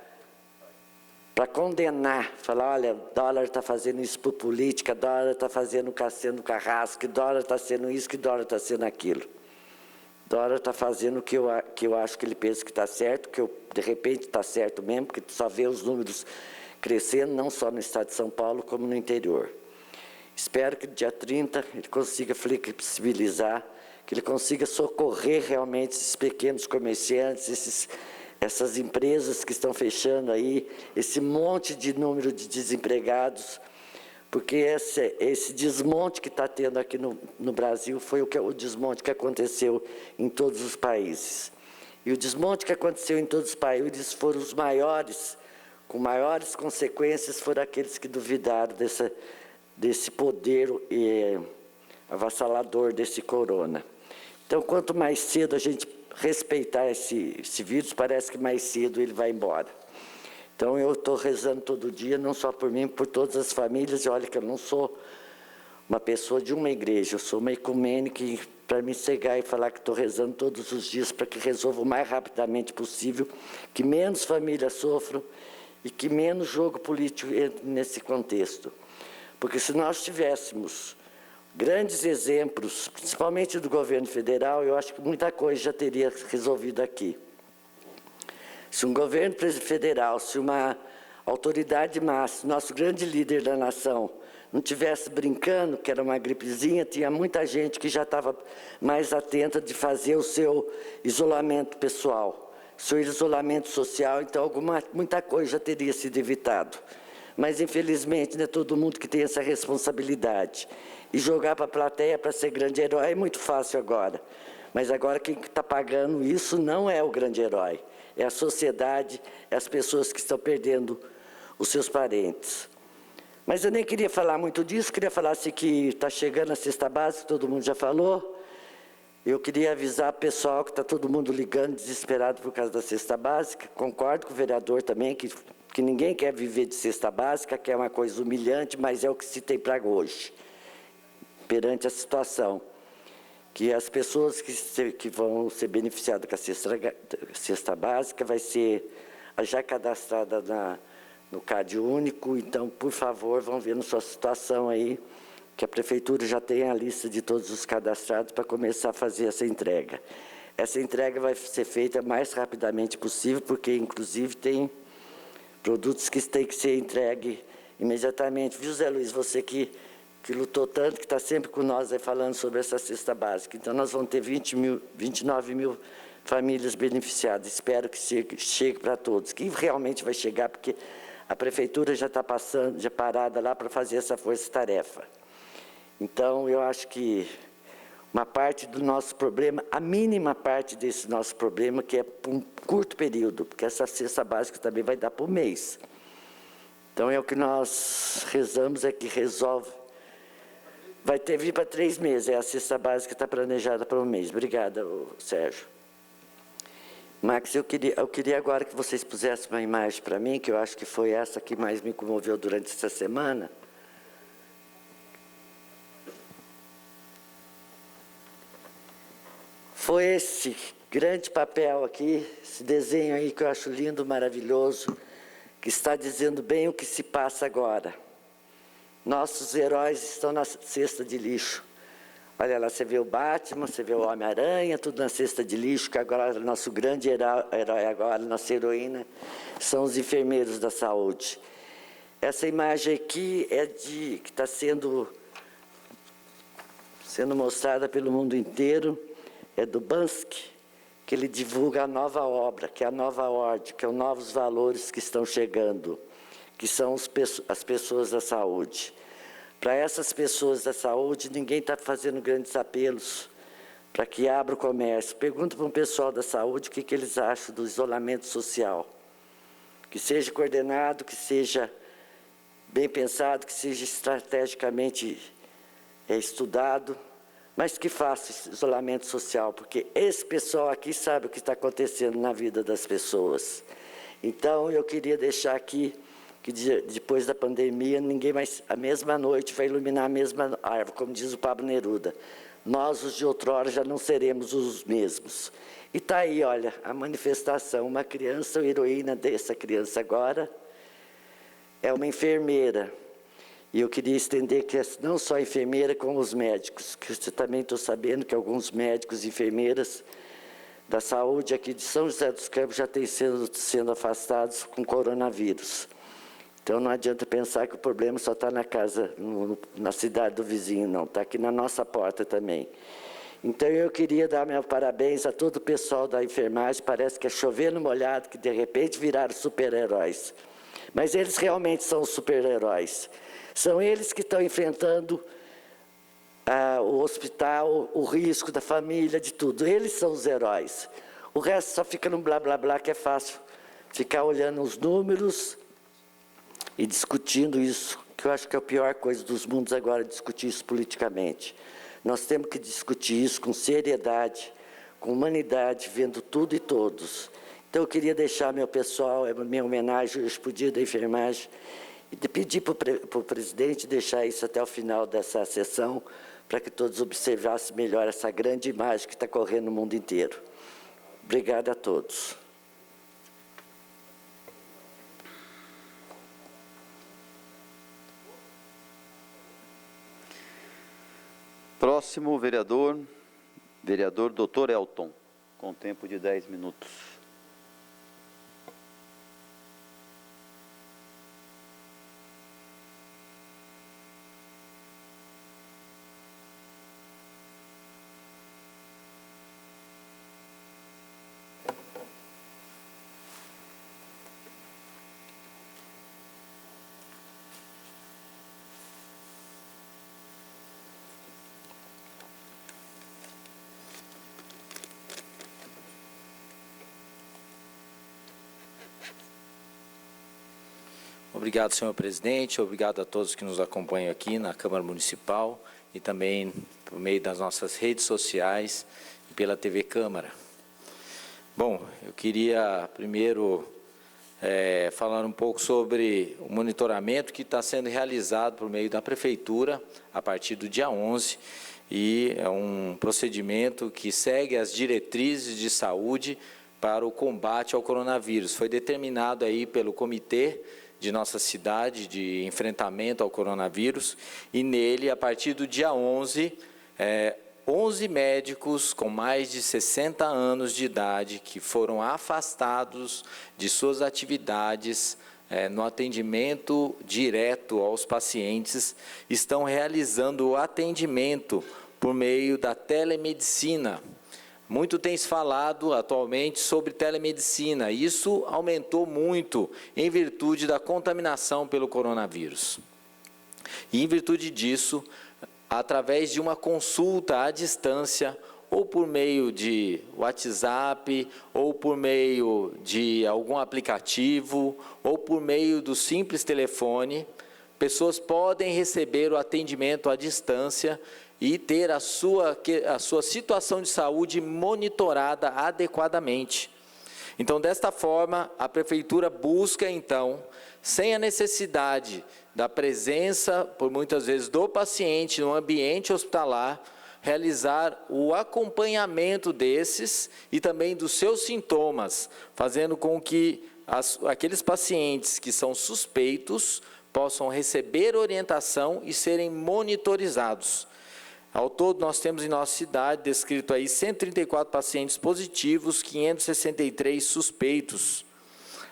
nesse momento de dessa pandemia, nós precisamos de toda a ajuda possível. Eu acho que o Dória está sofrendo uma pressão imensa, tem muita gente que não está diretamente envolvido, mas vendo o desespero das pessoas que são mais afligidas com essa pandemia, estão arregaçando as mãos, querendo ajudar. Então, eu acho que não estou aqui para para condenar, falar, olha, dólar está fazendo isso por política, dólar está sendo carrasco, dólar está sendo isso, que dólar está sendo aquilo. Dólar está fazendo o que eu acho que ele pensa que está certo, que de repente está certo mesmo, porque só vê os números crescendo, não só no estado de São Paulo, como no interior. Espero que dia 30 ele consiga flexibilizar, que ele consiga socorrer realmente esses pequenos comerciantes, essas empresas que estão fechando aí, esse monte de número de desempregados, porque esse desmonte que está tendo aqui no Brasil foi o desmonte que aconteceu em todos os países. E o desmonte que aconteceu em todos os países foram os maiores, com maiores consequências, foram aqueles que duvidaram desse poder avassalador desse corona. Então, quanto mais cedo a gente respeitar esse vírus, parece que mais cedo ele vai embora. Então, eu estou rezando todo dia, não só por mim, por todas as famílias. E olha que eu não sou uma pessoa de uma igreja, eu sou uma ecumênica, para me cegar e falar que estou rezando todos os dias para que resolva o mais rapidamente possível, que menos famílias sofram e que menos jogo político entre nesse contexto. Porque se nós tivéssemos grandes exemplos, principalmente do governo federal, eu acho que muita coisa já teria resolvido aqui. Se um governo federal, se uma autoridade máxima, nosso grande líder da nação, não tivesse brincando, que era uma gripezinha, tinha muita gente que já estava mais atenta de fazer o seu isolamento pessoal, seu isolamento social, então muita coisa já teria sido evitado. Mas, infelizmente, não é todo mundo que tem essa responsabilidade. E jogar para a plateia para ser grande herói é muito fácil agora. Mas agora quem está pagando isso não é o grande herói. É a sociedade, é as pessoas que estão perdendo os seus parentes. Mas eu nem queria falar muito disso, queria falar assim que está chegando a cesta básica, todo mundo já falou. Eu queria avisar o pessoal que está todo mundo ligando, desesperado por causa da cesta básica. Concordo com o vereador também, que ninguém quer viver de cesta básica, que é uma coisa humilhante, mas é o que se tem para hoje, perante a situação. Que as pessoas que vão ser beneficiadas com a cesta básica vai ser já cadastrada no CAD único, então, por favor, vão ver na sua situação aí, que a Prefeitura já tem a lista de todos os cadastrados para começar a fazer essa entrega. Essa entrega vai ser feita o mais rapidamente possível, porque, inclusive, tem produtos que têm que ser entregues imediatamente. Viu, Zé Luiz, você que lutou tanto, que está sempre com nós aí falando sobre essa cesta básica. Então, nós vamos ter 29 mil famílias beneficiadas. Espero que chegue para todos, que realmente vai chegar, porque a Prefeitura já está parada lá para fazer essa força-tarefa. Então, eu acho que uma parte do nosso problema, a mínima parte desse nosso problema, que é por um curto período, porque essa cesta básica também vai dar por mês. Então, é o que nós rezamos, é que resolve. Vai vir para 3 meses, a cesta básica está planejada para um mês. Obrigada, Sérgio. Max, eu queria agora que vocês pusessem uma imagem para mim, que eu acho que foi essa que mais me comoveu durante essa semana. Foi esse grande papel aqui, esse desenho aí que eu acho lindo, maravilhoso, que está dizendo bem o que se passa agora. Nossos heróis estão na cesta de lixo. Olha lá, você vê o Batman, você vê o Homem-Aranha, tudo na cesta de lixo, que agora nosso grande herói agora, nossa heroína, são os enfermeiros da saúde. Essa imagem aqui é que está sendo mostrada pelo mundo inteiro, é do Bansky, que ele divulga a nova obra, que é a nova ordem, que são novos valores que estão chegando, que são as pessoas da saúde. Para essas pessoas da saúde, ninguém está fazendo grandes apelos para que abra o comércio. Pergunta para o pessoal da saúde o que eles acham do isolamento social. Que seja coordenado, que seja bem pensado, que seja estrategicamente estudado, mas que faça esse isolamento social, porque esse pessoal aqui sabe o que está acontecendo na vida das pessoas. Então, eu queria deixar aqui que depois da pandemia, ninguém mais, a mesma noite, vai iluminar a mesma árvore, como diz o Pablo Neruda. Nós, os de outrora, já não seremos os mesmos. E está aí, olha, a manifestação, uma criança, a heroína dessa criança agora, é uma enfermeira. E eu queria estender que não só a enfermeira, como os médicos, que eu também estou sabendo que alguns médicos e enfermeiras da saúde aqui de São José dos Campos já têm sendo afastados com coronavírus. Então não adianta pensar que o problema só está na casa, na cidade do vizinho, não, está aqui na nossa porta também. Então eu queria dar meus parabéns a todo o pessoal da enfermagem, parece que é chover no molhado, que de repente viraram super-heróis. Mas eles realmente são os super-heróis. São eles que estão enfrentando o hospital, o risco da família, de tudo. Eles são os heróis. O resto só fica no blá, blá, blá, que é fácil ficar olhando os números e discutindo isso, que eu acho que é a pior coisa dos mundos agora, discutir isso politicamente. Nós temos que discutir isso com seriedade, com humanidade, vendo tudo e todos. Então, eu queria deixar meu pessoal, minha homenagem hoje para o Dia da Enfermagem, e pedir para o presidente deixar isso até o final dessa sessão, para que todos observassem melhor essa grande imagem que está correndo no mundo inteiro. Obrigado a todos. Próximo vereador Dr. Elton, com tempo de 10 minutos. Obrigado, senhor presidente, obrigado a todos que nos acompanham aqui na Câmara Municipal e também por meio das nossas redes sociais e pela TV Câmara. Bom, eu queria primeiro falar um pouco sobre o monitoramento que está sendo realizado por meio da Prefeitura a partir do dia 11, e é um procedimento que segue as diretrizes de saúde para o combate ao coronavírus. Foi determinado aí pelo comitê de nossa cidade de enfrentamento ao coronavírus, e nele, a partir do dia 11, 11 médicos com mais de 60 anos de idade que foram afastados de suas atividades no atendimento direto aos pacientes, estão realizando o atendimento por meio da telemedicina. Muito tem se falado atualmente sobre telemedicina. Isso aumentou muito em virtude da contaminação pelo coronavírus. E em virtude disso, através de uma consulta à distância, ou por meio de WhatsApp, ou por meio de algum aplicativo, ou por meio do simples telefone, pessoas podem receber o atendimento à distância e ter a sua situação de saúde monitorada adequadamente. Então, desta forma, a Prefeitura busca, então, sem a necessidade da presença, por muitas vezes, do paciente no ambiente hospitalar, realizar o acompanhamento desses e também dos seus sintomas, fazendo com que aqueles pacientes que são suspeitos possam receber orientação e serem monitorizados. Ao todo, nós temos em nossa cidade descrito aí 134 pacientes positivos, 563 suspeitos.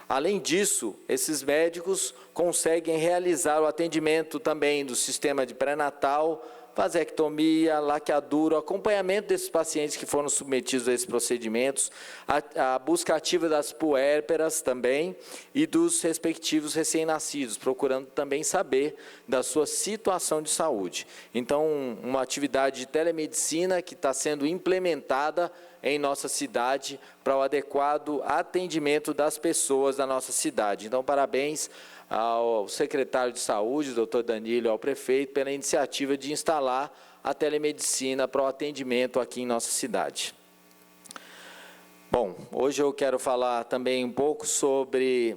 Além disso, esses médicos conseguem realizar o atendimento também do sistema de pré-natal, vasectomia, laqueadura, o acompanhamento desses pacientes que foram submetidos a esses procedimentos, a busca ativa das puérperas também e dos respectivos recém-nascidos, procurando também saber da sua situação de saúde. Então, uma atividade de telemedicina que está sendo implementada em nossa cidade para o adequado atendimento das pessoas da nossa cidade. Então, parabéns ao secretário de Saúde, doutor Danilo, ao prefeito, pela iniciativa de instalar a telemedicina para o atendimento aqui em nossa cidade. Bom, hoje eu quero falar também um pouco sobre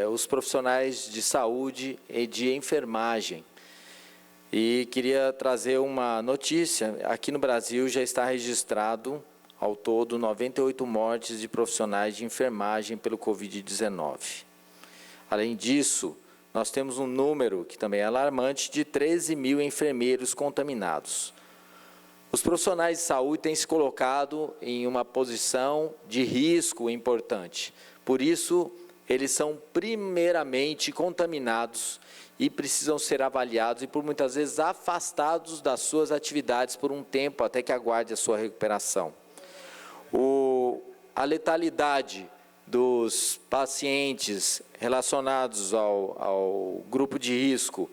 os profissionais de saúde e de enfermagem. E queria trazer uma notícia. Aqui no Brasil já está registrado, ao todo, 98 mortes de profissionais de enfermagem pelo Covid-19. Além disso, nós temos um número que também é alarmante de 13 mil enfermeiros contaminados. Os profissionais de saúde têm se colocado em uma posição de risco importante. Por isso, eles são primeiramente contaminados e precisam ser avaliados e, por muitas vezes, afastados das suas atividades por um tempo, até que aguarde a sua recuperação. A letalidade dos pacientes relacionados ao grupo de risco,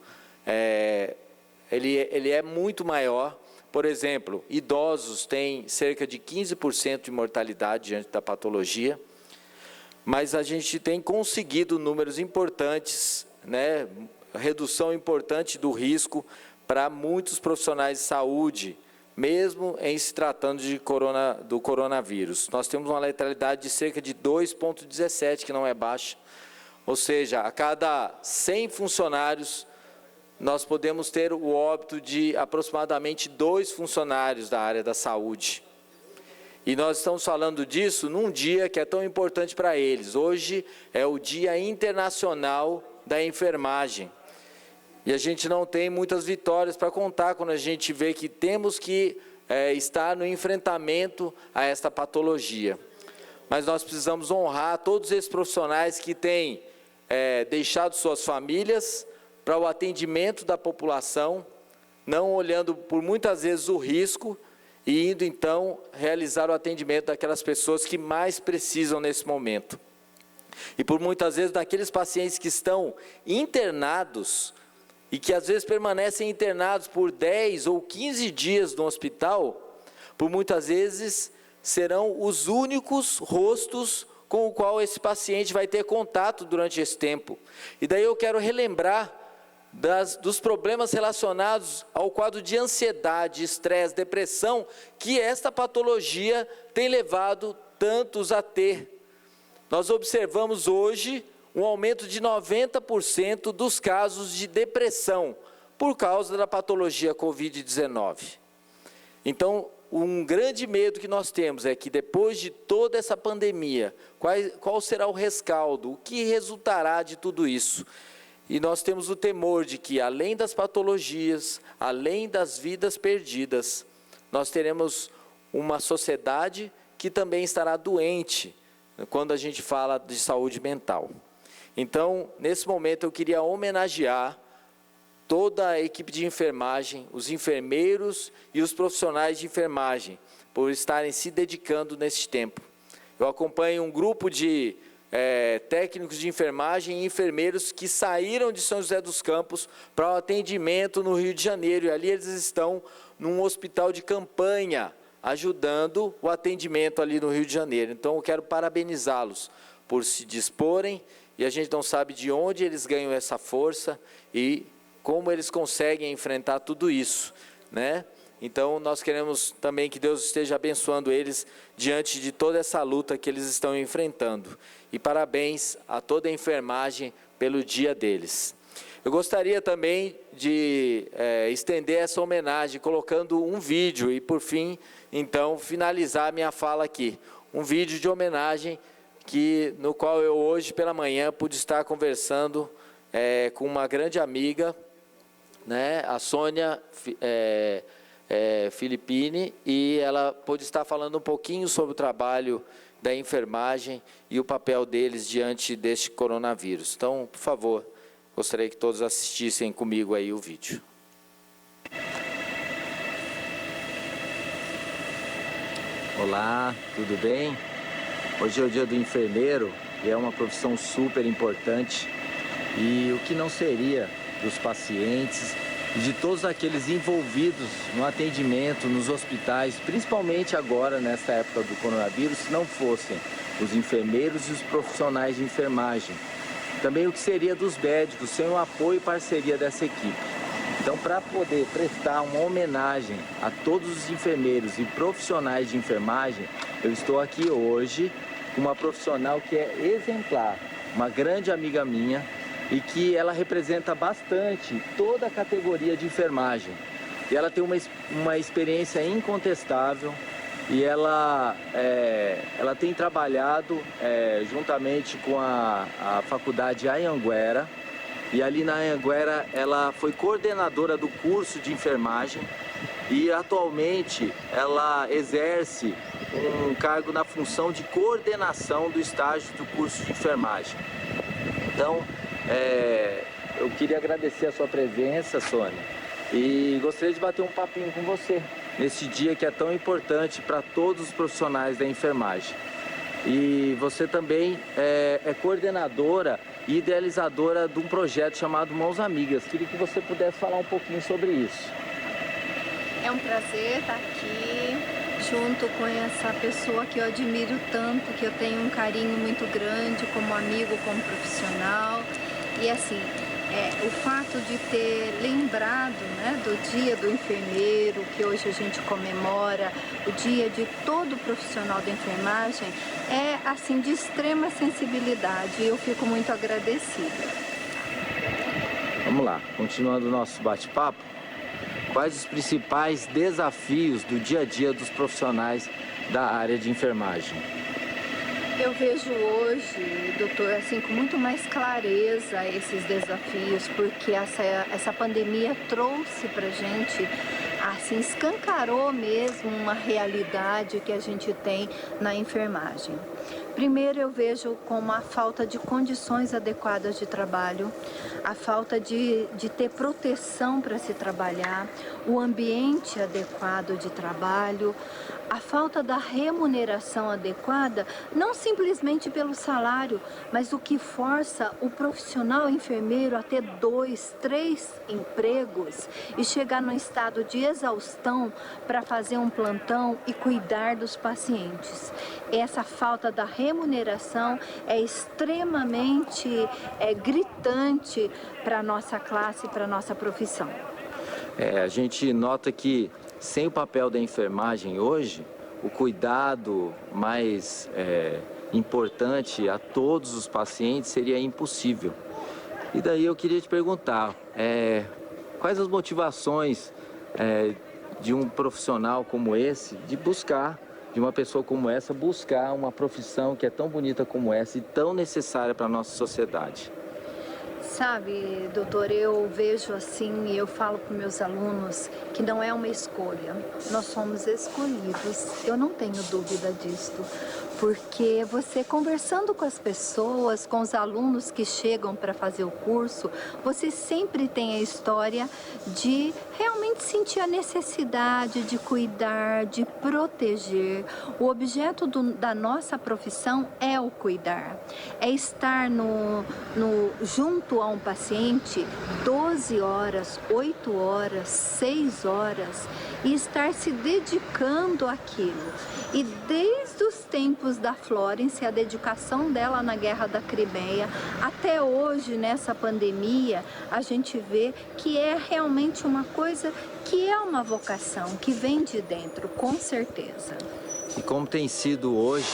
ele é muito maior. Por exemplo, idosos têm cerca de 15% de mortalidade diante da patologia, mas a gente tem conseguido números importantes, né, redução importante do risco para muitos profissionais de saúde, mesmo em se tratando do coronavírus. Nós temos uma letalidade de cerca de 2,17, que não é baixa, ou seja, a cada 100 funcionários, nós podemos ter o óbito de aproximadamente 2 funcionários da área da saúde. E nós estamos falando disso num dia que é tão importante para eles. Hoje é o Dia Internacional da Enfermagem. E a gente não tem muitas vitórias para contar quando a gente vê que temos que estar no enfrentamento a esta patologia. Mas nós precisamos honrar todos esses profissionais que têm deixado suas famílias para o atendimento da população, não olhando por muitas vezes o risco e indo então realizar o atendimento daquelas pessoas que mais precisam nesse momento. E por muitas vezes daqueles pacientes que estão internados e que às vezes permanecem internados por 10 ou 15 dias no hospital, por muitas vezes serão os únicos rostos com o qual esse paciente vai ter contato durante esse tempo. E daí eu quero relembrar dos problemas relacionados ao quadro de ansiedade, estresse, depressão, que esta patologia tem levado tantos a ter. Nós observamos hoje um aumento de 90% dos casos de depressão por causa da patologia Covid-19. Então, um grande medo que nós temos é que depois de toda essa pandemia, qual será o rescaldo, o que resultará de tudo isso? E nós temos o temor de que, além das patologias, além das vidas perdidas, nós teremos uma sociedade que também estará doente quando a gente fala de saúde mental. Então, nesse momento, eu queria homenagear toda a equipe de enfermagem, os enfermeiros e os profissionais de enfermagem, por estarem se dedicando nesse tempo. Eu acompanho um grupo de técnicos de enfermagem e enfermeiros que saíram de São José dos Campos para o atendimento no Rio de Janeiro, e ali eles estão num hospital de campanha, ajudando o atendimento ali no Rio de Janeiro. Então, eu quero parabenizá-los por se disporem, e a gente não sabe de onde eles ganham essa força e como eles conseguem enfrentar tudo isso, né? Então, nós queremos também que Deus esteja abençoando eles diante de toda essa luta que eles estão enfrentando. E parabéns a toda a enfermagem pelo dia deles. Eu gostaria também de estender essa homenagem colocando um vídeo e, por fim, então, finalizar minha fala aqui. Um vídeo de homenagem no qual eu hoje pela manhã pude estar conversando com uma grande amiga, né, a Sônia Filippini, e ela pôde estar falando um pouquinho sobre o trabalho da enfermagem e o papel deles diante deste coronavírus. Então, por favor, gostaria que todos assistissem comigo aí o vídeo. Olá, tudo bem? Hoje é o dia do enfermeiro e é uma profissão super importante. E o que não seria dos pacientes e de todos aqueles envolvidos no atendimento, nos hospitais, principalmente agora, nessa época do coronavírus, se não fossem os enfermeiros e os profissionais de enfermagem. Também o que seria dos médicos, sem o apoio e parceria dessa equipe. Então, para poder prestar uma homenagem a todos os enfermeiros e profissionais de enfermagem, eu estou aqui hoje com uma profissional que é exemplar, uma grande amiga minha, e que ela representa bastante toda a categoria de enfermagem. E ela tem uma experiência incontestável, e ela tem trabalhado juntamente com a Faculdade Anhanguera, e ali na Anhanguera ela foi coordenadora do curso de enfermagem e atualmente ela exerce um cargo na função de coordenação do estágio do curso de enfermagem. Então, eu queria agradecer a sua presença, Sônia, e gostaria de bater um papinho com você nesse dia que é tão importante para todos os profissionais da enfermagem. E você também é coordenadora e idealizadora de um projeto chamado Mãos Amigas. Queria que você pudesse falar um pouquinho sobre isso. É um prazer estar aqui junto com essa pessoa que eu admiro tanto, que eu tenho um carinho muito grande como amigo, como profissional. E assim, o fato de ter lembrado, né, do Dia do Enfermeiro, que hoje a gente comemora, o dia de todo profissional da enfermagem, é assim de extrema sensibilidade e eu fico muito agradecida. Vamos lá, continuando o nosso bate-papo, quais os principais desafios do dia a dia dos profissionais da área de enfermagem? Eu vejo hoje, doutor, assim, com muito mais clareza esses desafios, porque essa pandemia trouxe pra gente, assim, escancarou mesmo uma realidade que a gente tem na enfermagem. Primeiro, eu vejo como a falta de condições adequadas de trabalho, a falta de ter proteção para se trabalhar, o ambiente adequado de trabalho, a falta da remuneração adequada, não simplesmente pelo salário, mas o que força o profissional enfermeiro a ter 2, 3 empregos e chegar num estado de exaustão para fazer um plantão e cuidar dos pacientes. Essa falta da remuneração é extremamente gritante para a nossa classe, para a nossa profissão. A gente nota que sem o papel da enfermagem hoje, o cuidado mais importante a todos os pacientes seria impossível. E daí eu queria te perguntar, quais as motivações de um profissional como esse, de uma pessoa como essa, buscar uma profissão que é tão bonita como essa e tão necessária para a nossa sociedade? Sabe, doutor, eu vejo assim, eu falo para meus alunos que não é uma escolha, nós somos escolhidos, eu não tenho dúvida disso, porque você conversando com as pessoas, com os alunos que chegam para fazer o curso, você sempre tem a história de realmente sentir a necessidade de cuidar, de proteger. O objeto da nossa profissão é o cuidar, é estar junto a um paciente 12 horas, 8 horas, 6 horas e estar se dedicando àquilo. E desde os tempos da Florence, a dedicação dela na Guerra da Crimeia, até hoje nessa pandemia, a gente vê que é realmente uma coisa que é uma vocação, que vem de dentro, com certeza. E como tem sido hoje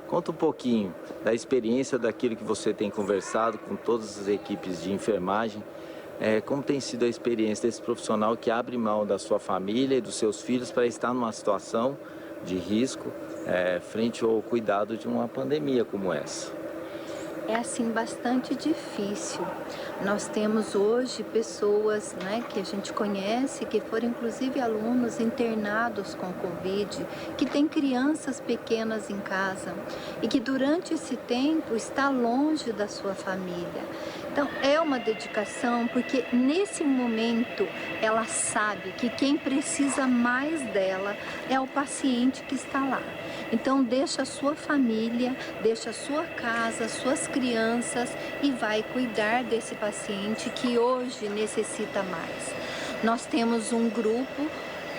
Conta um pouquinho da experiência daquilo que você tem conversado com todas as equipes de enfermagem. Como tem sido a experiência desse profissional que abre mão da sua família e dos seus filhos para estar numa situação de risco frente ao cuidado de uma pandemia como essa? É assim bastante difícil. Nós temos hoje pessoas, né, que a gente conhece, que foram inclusive alunos internados com Covid, que têm crianças pequenas em casa e que durante esse tempo está longe da sua família. Então é uma dedicação, porque nesse momento ela sabe que quem precisa mais dela é o paciente que está lá. Então deixa a sua família, deixa a sua casa, suas crianças e vai cuidar desse paciente que hoje necessita mais. Nós temos um grupo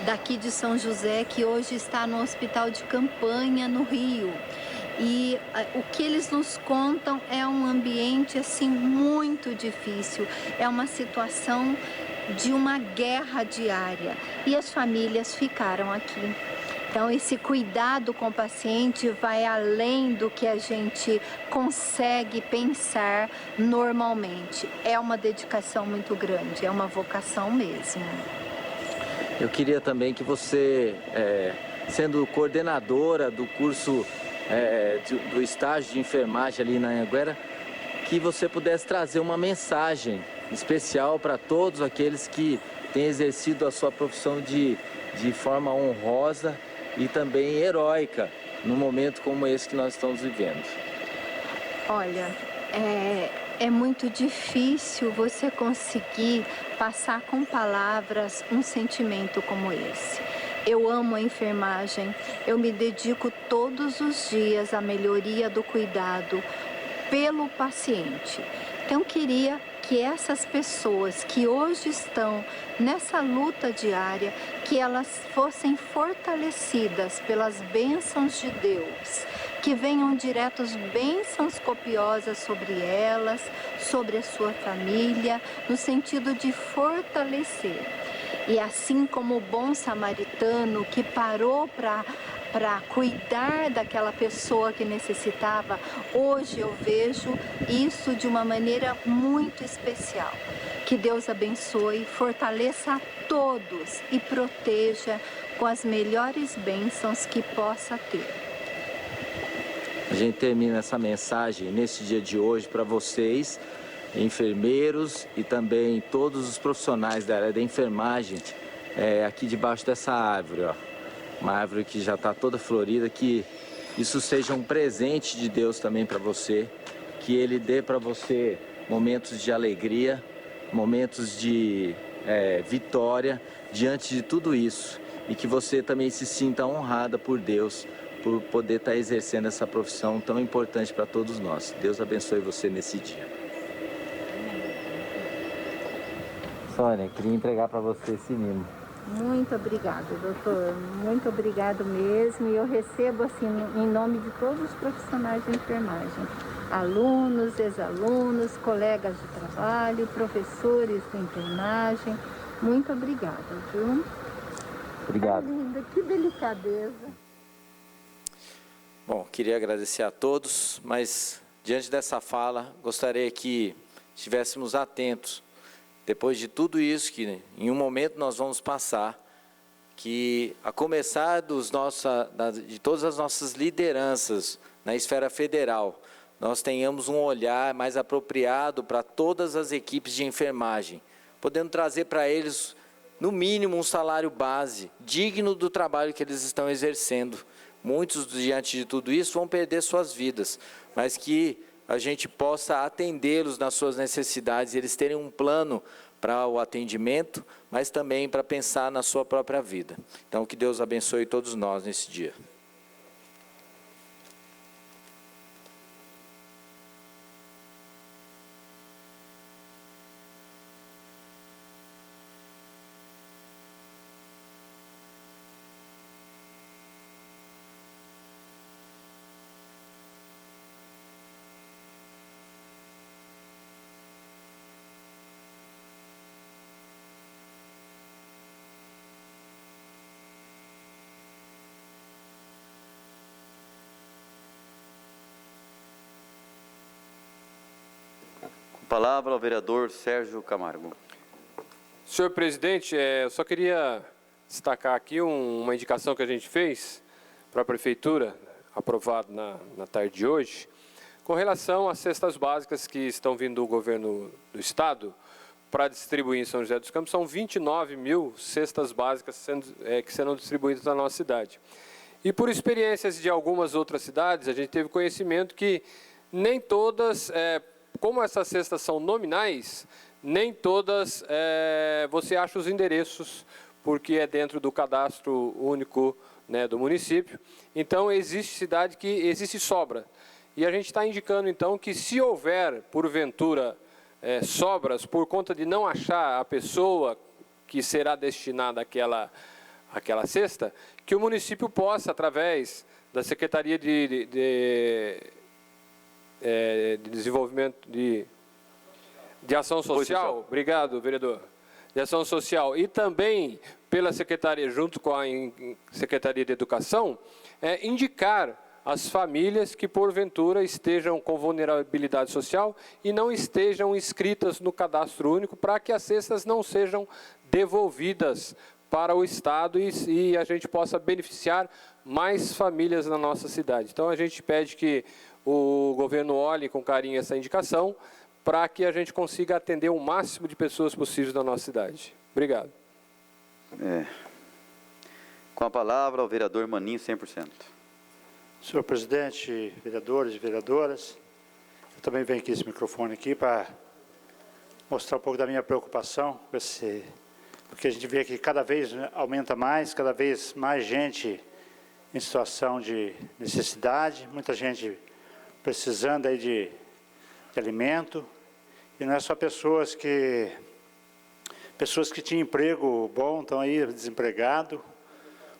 daqui de São José que hoje está no hospital de campanha no Rio. E o que eles nos contam é um ambiente assim muito difícil, é uma situação de uma guerra diária e as famílias ficaram aqui. Então, esse cuidado com o paciente vai além do que a gente consegue pensar normalmente. É uma dedicação muito grande, é uma vocação mesmo. Eu queria também que você, sendo coordenadora do curso do estágio de enfermagem ali na Anhanguera, que você pudesse trazer uma mensagem especial para todos aqueles que têm exercido a sua profissão de forma honrosa e também heróica, num momento como esse que nós estamos vivendo. Olha, é muito difícil você conseguir passar com palavras um sentimento como esse. Eu amo a enfermagem, eu me dedico todos os dias à melhoria do cuidado pelo paciente. Então, queria que essas pessoas que hoje estão nessa luta diária, que elas fossem fortalecidas pelas bênçãos de Deus, que venham diretos bênçãos copiosas sobre elas, sobre a sua família, no sentido de fortalecer. E assim como o bom samaritano que parou para cuidar daquela pessoa que necessitava, hoje eu vejo isso de uma maneira muito especial. Que Deus abençoe, fortaleça a todos e proteja com as melhores bênçãos que possa ter. A gente termina essa mensagem nesse dia de hoje para vocês, enfermeiros e também todos os profissionais da área da enfermagem, aqui debaixo dessa árvore, ó. Uma árvore que já está toda florida, que isso seja um presente de Deus também para você, que Ele dê para você momentos de alegria, momentos de vitória diante de tudo isso, e que você também se sinta honrada por Deus, por poder estar exercendo essa profissão tão importante para todos nós. Deus abençoe você nesse dia. Sônia, queria entregar para você esse mimo. Muito obrigada, doutor. Muito obrigado mesmo. E eu recebo, assim, em nome de todos os profissionais de enfermagem. Alunos, ex-alunos, colegas de trabalho, professores de enfermagem. Muito obrigada, viu? Obrigado. Linda, que delicadeza. Bom, queria agradecer a todos, mas diante dessa fala, gostaria que estivéssemos atentos. Depois de tudo isso que em um momento nós vamos passar, que a começar de todas as nossas lideranças na esfera federal, nós tenhamos um olhar mais apropriado para todas as equipes de enfermagem, podendo trazer para eles, no mínimo, um salário base, digno do trabalho que eles estão exercendo. Muitos, diante de tudo isso, vão perder suas vidas, mas que a gente possa atendê-los nas suas necessidades, eles terem um plano para o atendimento, mas também para pensar na sua própria vida. Então, que Deus abençoe todos nós nesse dia. Palavra ao vereador Sérgio Camargo. Senhor presidente, eu só queria destacar aqui uma indicação que a gente fez para a prefeitura, aprovado na tarde de hoje, com relação às cestas básicas que estão vindo do governo do estado para distribuir em São José dos Campos. São 29 mil cestas básicas que serão distribuídas na nossa cidade. E por experiências de algumas outras cidades, a gente teve conhecimento que nem todas, como essas cestas são nominais, nem todas você acha os endereços, porque é dentro do cadastro único, né, do município. Então, existe cidade que existe sobra. E a gente está indicando, então, que se houver, porventura, sobras, por conta de não achar a pessoa que será destinada àquela cesta, que o município possa, através da Secretaria de Desenvolvimento de Ação Social, obrigado, vereador, de Ação Social, e também pela Secretaria, junto com a Secretaria de Educação, indicar as famílias que, porventura, estejam com vulnerabilidade social e não estejam inscritas no cadastro único, para que as cestas não sejam devolvidas para o Estado e a gente possa beneficiar mais famílias na nossa cidade. Então, a gente pede que o governo olhe com carinho essa indicação para que a gente consiga atender o máximo de pessoas possíveis da nossa cidade. Obrigado. Com a palavra, o vereador Maninho, 100%. Senhor presidente, vereadores e vereadoras, eu também venho aqui esse microfone aqui para mostrar um pouco da minha preocupação com porque a gente vê que cada vez aumenta mais, cada vez mais gente em situação de necessidade, muita gente precisando aí de alimento, e não é só pessoas que tinham emprego bom, estão aí desempregados,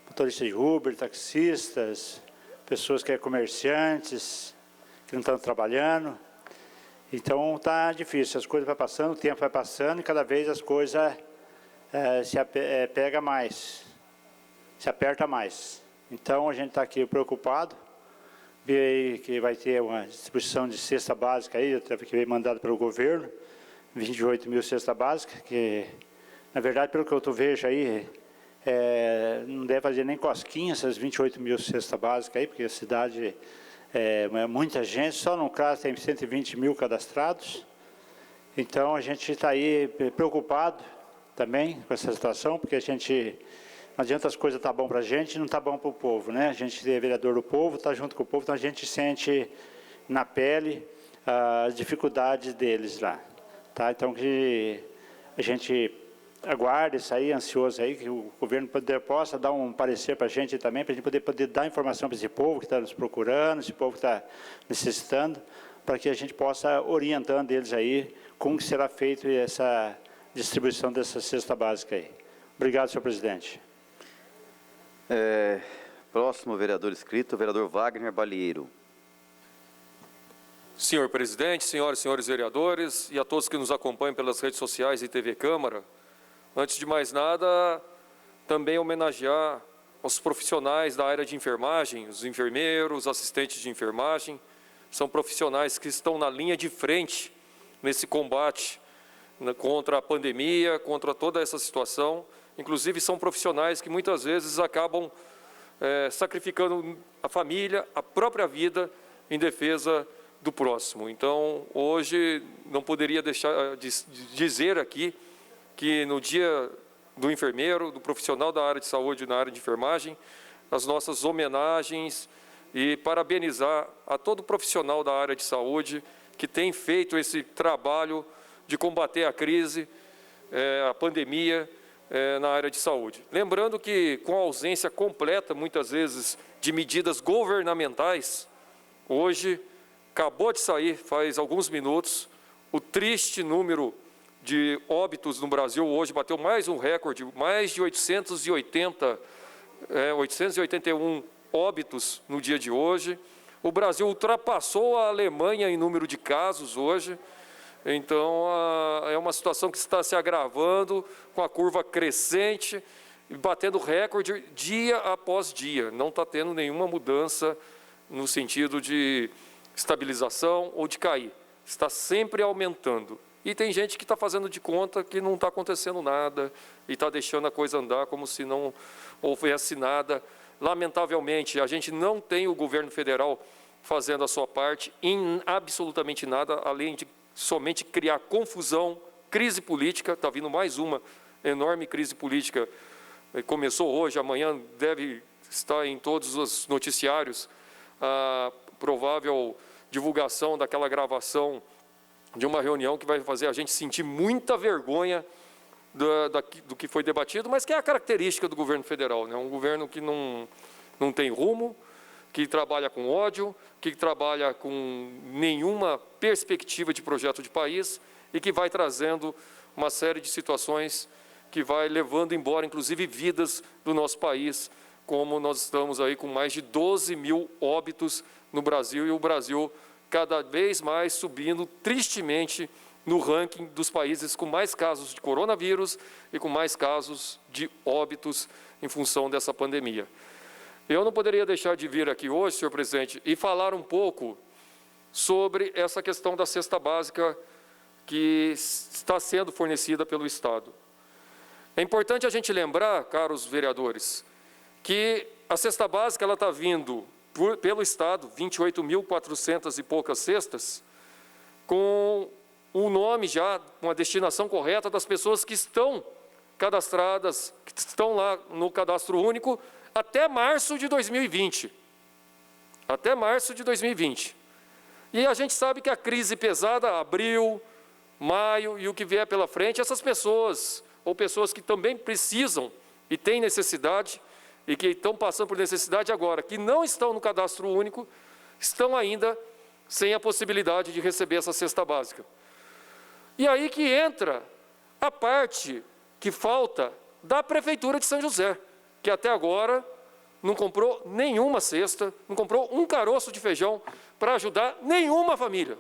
motoristas de Uber, taxistas, pessoas que são comerciantes, que não estão trabalhando. Então está difícil, as coisas vão passando, o tempo vai passando e cada vez as coisas pega mais, se aperta mais. Então a gente está aqui preocupado, vê aí que vai ter uma distribuição de cesta básica aí, que veio mandado pelo governo, 28 mil cesta básica, que na verdade pelo que eu vejo aí, não deve fazer nem cosquinha essas 28 mil cesta básica aí, porque a cidade é muita gente, só no caso tem 120 mil cadastrados. Então a gente está aí preocupado também com essa situação, porque não adianta as coisas estar bom para a gente, não está bom para o povo, né? A gente é vereador do povo, está junto com o povo, então a gente sente na pele as dificuldades deles lá, tá? Então que a gente aguarde isso aí, ansioso aí, que o governo possa dar um parecer para a gente também, para a gente poder dar informação para esse povo que está nos procurando, esse povo que está necessitando, para que a gente possa orientando eles aí como que será feita essa distribuição dessa cesta básica aí. Obrigado, senhor presidente. Próximo vereador inscrito, o vereador Wagner Balieiro. Senhor presidente, senhoras e senhores vereadores e a todos que nos acompanham pelas redes sociais e TV Câmara, antes de mais nada, também homenagear os profissionais da área de enfermagem, os enfermeiros, os assistentes de enfermagem, são profissionais que estão na linha de frente nesse combate contra a pandemia, contra toda essa situação. Inclusive, são profissionais que muitas vezes acabam sacrificando a família, a própria vida, em defesa do próximo. Então, hoje, não poderia deixar de dizer aqui que no dia do enfermeiro, do profissional da área de saúde, na área de enfermagem, as nossas homenagens e parabenizar a todo profissional da área de saúde que tem feito esse trabalho de combater a crise, a pandemia na área de saúde. Lembrando que com a ausência completa, muitas vezes, de medidas governamentais, hoje acabou de sair, faz alguns minutos, o triste número de óbitos no Brasil hoje bateu mais um recorde, mais de 881 óbitos no dia de hoje. O Brasil ultrapassou a Alemanha em número de casos hoje. Então, é uma situação que está se agravando, com a curva crescente, batendo recorde dia após dia. Não está tendo nenhuma mudança no sentido de estabilização ou de cair. Está sempre aumentando. E tem gente que está fazendo de conta que não está acontecendo nada e está deixando a coisa andar como se não houvesse nada. Lamentavelmente, a gente não tem o governo federal fazendo a sua parte em absolutamente nada, além de somente criar confusão, crise política. Está vindo mais uma enorme crise política. Começou hoje, amanhã deve estar em todos os noticiários a provável divulgação daquela gravação de uma reunião que vai fazer a gente sentir muita vergonha do que foi debatido, mas que é a característica do governo federal, né? Um governo que não tem rumo, que trabalha com ódio, que trabalha com nenhuma perspectiva de projeto de país e que vai trazendo uma série de situações que vai levando embora, inclusive, vidas do nosso país, como nós estamos aí com mais de 12 mil óbitos no Brasil e o Brasil cada vez mais subindo tristemente no ranking dos países com mais casos de coronavírus e com mais casos de óbitos em função dessa pandemia. Eu não poderia deixar de vir aqui hoje, senhor presidente, e falar um pouco sobre essa questão da cesta básica que está sendo fornecida pelo Estado. É importante a gente lembrar, caros vereadores, que a cesta básica ela está vindo pelo Estado, 28.400 e poucas cestas, com um nome já, uma destinação correta das pessoas que estão cadastradas, que estão lá no cadastro único, até março de 2020. Até março de 2020. E a gente sabe que a crise pesada, abril, maio e o que vier pela frente, essas pessoas, ou pessoas que também precisam e têm necessidade, e que estão passando por necessidade agora, que não estão no cadastro único, estão ainda sem a possibilidade de receber essa cesta básica. E aí que entra a parte que falta da Prefeitura de São José, que até agora não comprou nenhuma cesta, não comprou um caroço de feijão para ajudar nenhuma família.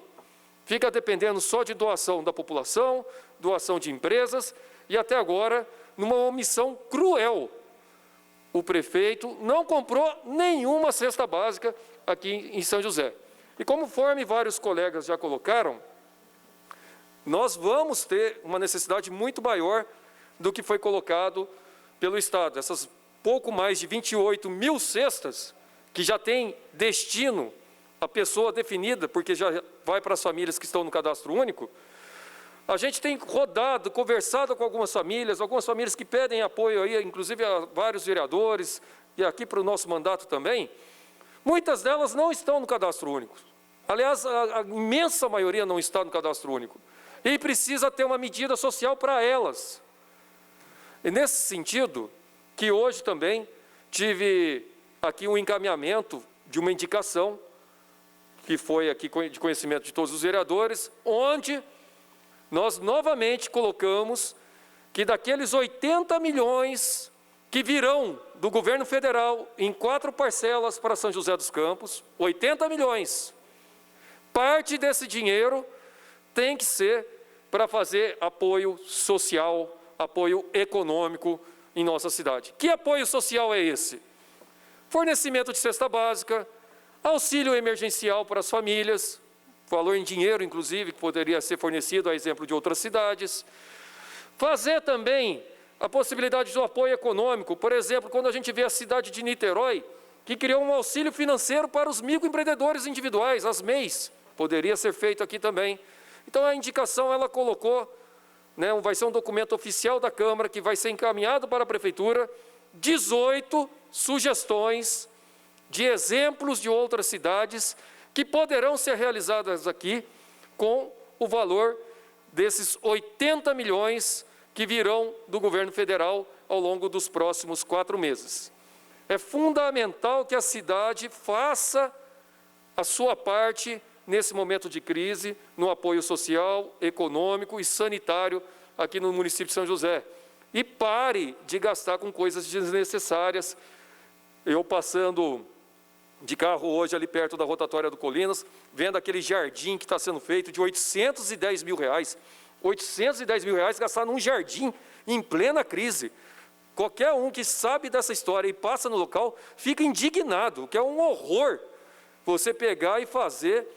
Fica dependendo só de doação da população, doação de empresas, e até agora, numa omissão cruel, o prefeito não comprou nenhuma cesta básica aqui em São José. E conforme vários colegas já colocaram, nós vamos ter uma necessidade muito maior do que foi colocado pelo Estado. Essas pouco mais de 28 mil cestas, que já tem destino, a pessoa definida, porque já vai para as famílias que estão no cadastro único, a gente tem rodado, conversado com algumas famílias que pedem apoio aí, inclusive a vários vereadores, e aqui para o nosso mandato também. Muitas delas não estão no cadastro único. Aliás, a imensa maioria não está no cadastro único. E precisa ter uma medida social para elas. E nesse sentido, que hoje também tive aqui um encaminhamento de uma indicação, que foi aqui de conhecimento de todos os vereadores, onde nós novamente colocamos que daqueles 80 milhões que virão do governo federal em 4 parcelas para São José dos Campos, 80 milhões, parte desse dinheiro tem que ser para fazer apoio social, apoio econômico em nossa cidade. Que apoio social é esse? Fornecimento de cesta básica, auxílio emergencial para as famílias, valor em dinheiro, inclusive, que poderia ser fornecido a exemplo de outras cidades. Fazer também a possibilidade do apoio econômico, por exemplo, quando a gente vê a cidade de Niterói, que criou um auxílio financeiro para os microempreendedores individuais, as MEIs, poderia ser feito aqui também. Então, a indicação, ela colocou, né, vai ser um documento oficial da Câmara, que vai ser encaminhado para a Prefeitura, 18 sugestões de exemplos de outras cidades que poderão ser realizadas aqui com o valor desses 80 milhões que virão do governo federal ao longo dos próximos 4 meses. É fundamental que a cidade faça a sua parte nesse momento de crise, no apoio social, econômico e sanitário aqui no município de São José. E pare de gastar com coisas desnecessárias. Eu passando de carro hoje ali perto da rotatória do Colinas, vendo aquele jardim que está sendo feito de 810 mil reais. 810 mil reais gastar num jardim em plena crise. Qualquer um que sabe dessa história e passa no local, fica indignado, que é um horror você pegar e fazer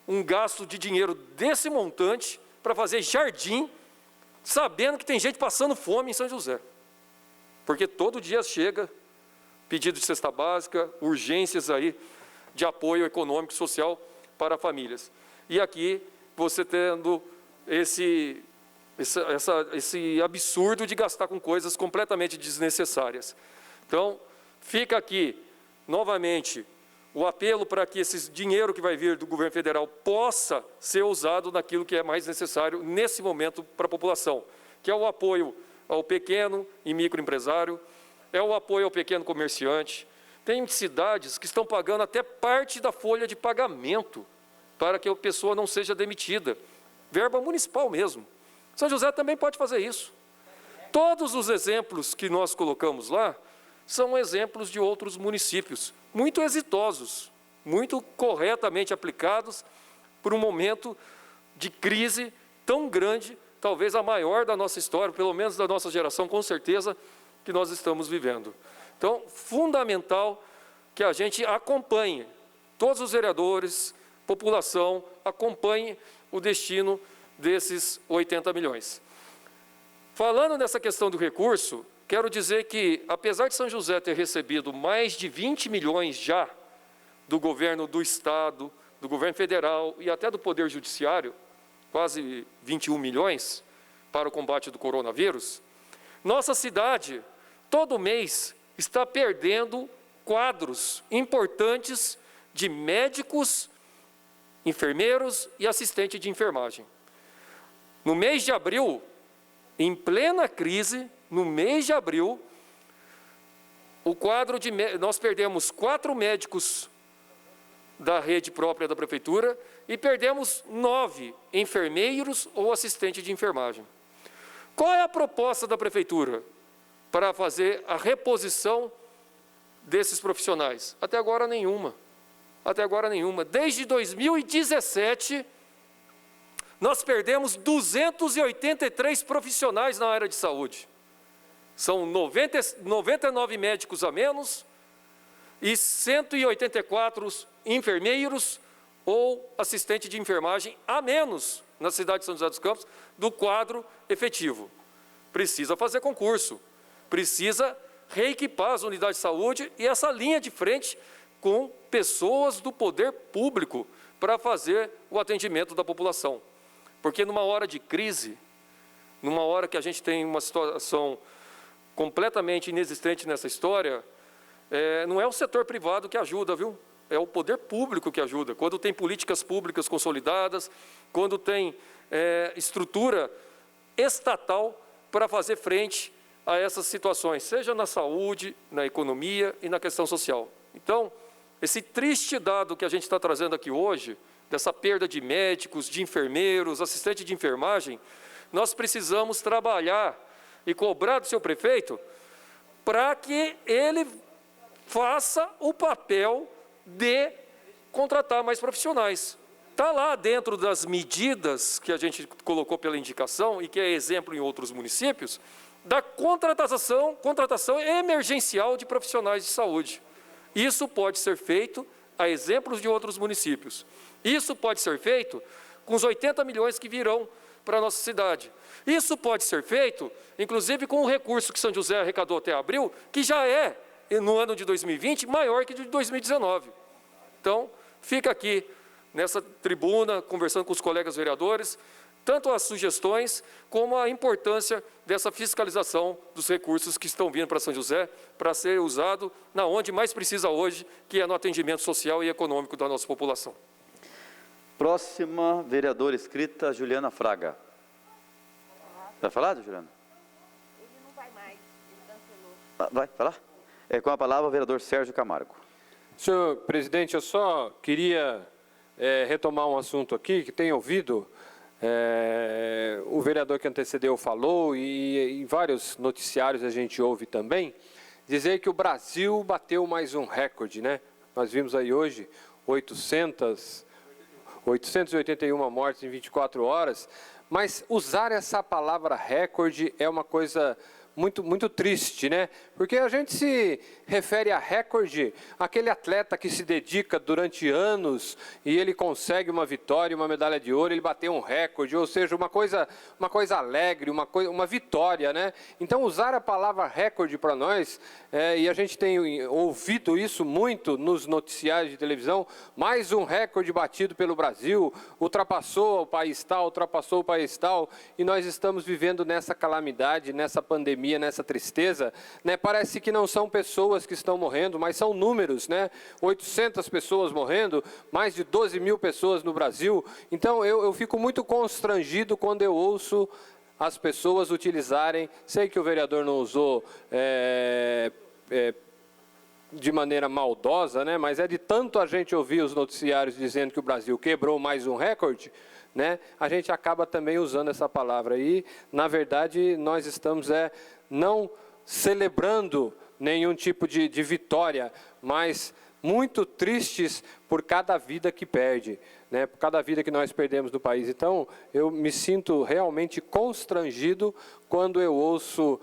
um gasto de dinheiro desse montante para fazer jardim, sabendo que tem gente passando fome em São José. Porque todo dia chega pedido de cesta básica, urgências aí de apoio econômico e social para famílias. E aqui você tendo esse absurdo de gastar com coisas completamente desnecessárias. Então, fica aqui, novamente, o apelo para que esse dinheiro que vai vir do governo federal possa ser usado naquilo que é mais necessário nesse momento para a população, que é o apoio ao pequeno e microempresário, é o apoio ao pequeno comerciante. Tem cidades que estão pagando até parte da folha de pagamento para que a pessoa não seja demitida. Verba municipal mesmo. São José também pode fazer isso. Todos os exemplos que nós colocamos lá são exemplos de outros municípios, muito exitosos, muito corretamente aplicados por um momento de crise tão grande, talvez a maior da nossa história, pelo menos da nossa geração, com certeza, que nós estamos vivendo. Então, fundamental que a gente acompanhe, todos os vereadores, população, acompanhe o destino desses 80 milhões. Falando nessa questão do recurso, quero dizer que, apesar de São José ter recebido mais de 20 milhões já do governo do Estado, do governo federal e até do Poder Judiciário, quase 21 milhões para o combate do coronavírus, nossa cidade, todo mês, está perdendo quadros importantes de médicos, enfermeiros e assistente de enfermagem. No mês de abril, em plena crise, no mês de abril, nós perdemos 4 médicos da rede própria da prefeitura e perdemos 9 enfermeiros ou assistente de enfermagem. Qual é a proposta da prefeitura para fazer a reposição desses profissionais? Até agora nenhuma. Até agora nenhuma. Desde 2017, nós perdemos 283 profissionais na área de saúde. São 99 médicos a menos e 184 enfermeiros ou assistente de enfermagem a menos na cidade de São José dos Campos do quadro efetivo. Precisa fazer concurso, precisa reequipar as unidades de saúde e essa linha de frente com pessoas do poder público para fazer o atendimento da população. Porque numa hora de crise, numa hora que a gente tem uma situação completamente inexistente nessa história, não é o setor privado que ajuda, viu? É o poder público que ajuda. Quando tem políticas públicas consolidadas, quando tem estrutura estatal para fazer frente a essas situações, seja na saúde, na economia e na questão social. Então, esse triste dado que a gente está trazendo aqui hoje, dessa perda de médicos, de enfermeiros, assistente de enfermagem, nós precisamos trabalhar e cobrar do seu prefeito para que ele faça o papel de contratar mais profissionais. Está lá dentro das medidas que a gente colocou pela indicação e que é exemplo em outros municípios, da contratação emergencial de profissionais de saúde. Isso pode ser feito a exemplos de outros municípios. Isso pode ser feito com os 80 milhões que virão para a nossa cidade. Isso pode ser feito, inclusive, com o recurso que São José arrecadou até abril, que já é, no ano de 2020, maior que de 2019. Então, fica aqui, nessa tribuna, conversando com os colegas vereadores, tanto as sugestões como a importância dessa fiscalização dos recursos que estão vindo para São José, para ser usado na onde mais precisa hoje, que é no atendimento social e econômico da nossa população. Próxima vereadora inscrita, Juliana Fraga. Vai falar, Juliana? Ele não vai mais, ele cancelou. Vai falar? Com a palavra o vereador Sérgio Camargo. Senhor presidente, eu só queria retomar um assunto aqui que tenho ouvido. O vereador que antecedeu falou e em vários noticiários a gente ouve também, dizer que o Brasil bateu mais um recorde, né? Nós vimos aí hoje 881 mortes em 24 horas, mas usar essa palavra recorde é uma coisa muito triste, né? Porque a gente se refere a recorde, aquele atleta que se dedica durante anos e ele consegue uma vitória, uma medalha de ouro, ele bateu um recorde, ou seja, uma coisa alegre, uma vitória, né? Então, usar a palavra recorde para nós, e a gente tem ouvido isso muito nos noticiários de televisão, mais um recorde batido pelo Brasil, ultrapassou o país tal, e nós estamos vivendo nessa calamidade, nessa pandemia, nessa tristeza, né? Parece que não são pessoas que estão morrendo, mas são números, né? 800 pessoas morrendo, mais de 12 mil pessoas no Brasil. Então, eu fico muito constrangido quando eu ouço as pessoas utilizarem, sei que o vereador não usou de maneira maldosa, né? Mas de tanto a gente ouvir os noticiários dizendo que o Brasil quebrou mais um recorde, né? A gente acaba também usando essa palavra e, na verdade, nós estamos não celebrando nenhum tipo de vitória, mas muito tristes por cada vida que perde, né? Por cada vida que nós perdemos no país. Então, eu me sinto realmente constrangido quando eu ouço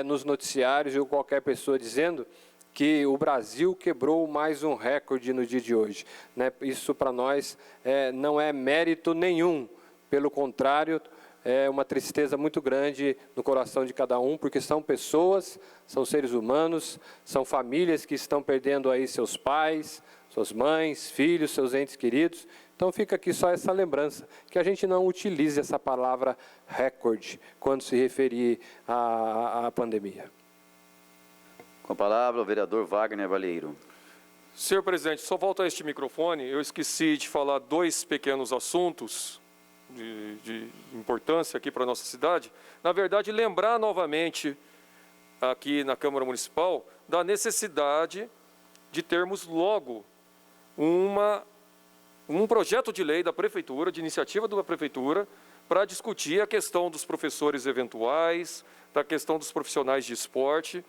nos noticiários ou qualquer pessoa dizendo que o Brasil quebrou mais um recorde no dia de hoje, né? Isso para nós não é mérito nenhum, pelo contrário, é uma tristeza muito grande no coração de cada um, porque são pessoas, são seres humanos, são famílias que estão perdendo aí seus pais, suas mães, filhos, seus entes queridos. Então fica aqui só essa lembrança, que a gente não utilize essa palavra recorde quando se referir à pandemia. Com a palavra, o vereador Wagner Valheiro. Senhor presidente, só volto a este microfone. Eu esqueci de falar 2 pequenos assuntos de importância aqui para a nossa cidade. Na verdade, lembrar novamente aqui na Câmara Municipal da necessidade de termos logo um projeto de lei da Prefeitura, de iniciativa da Prefeitura, para discutir a questão dos professores eventuais, da questão dos profissionais de esporte,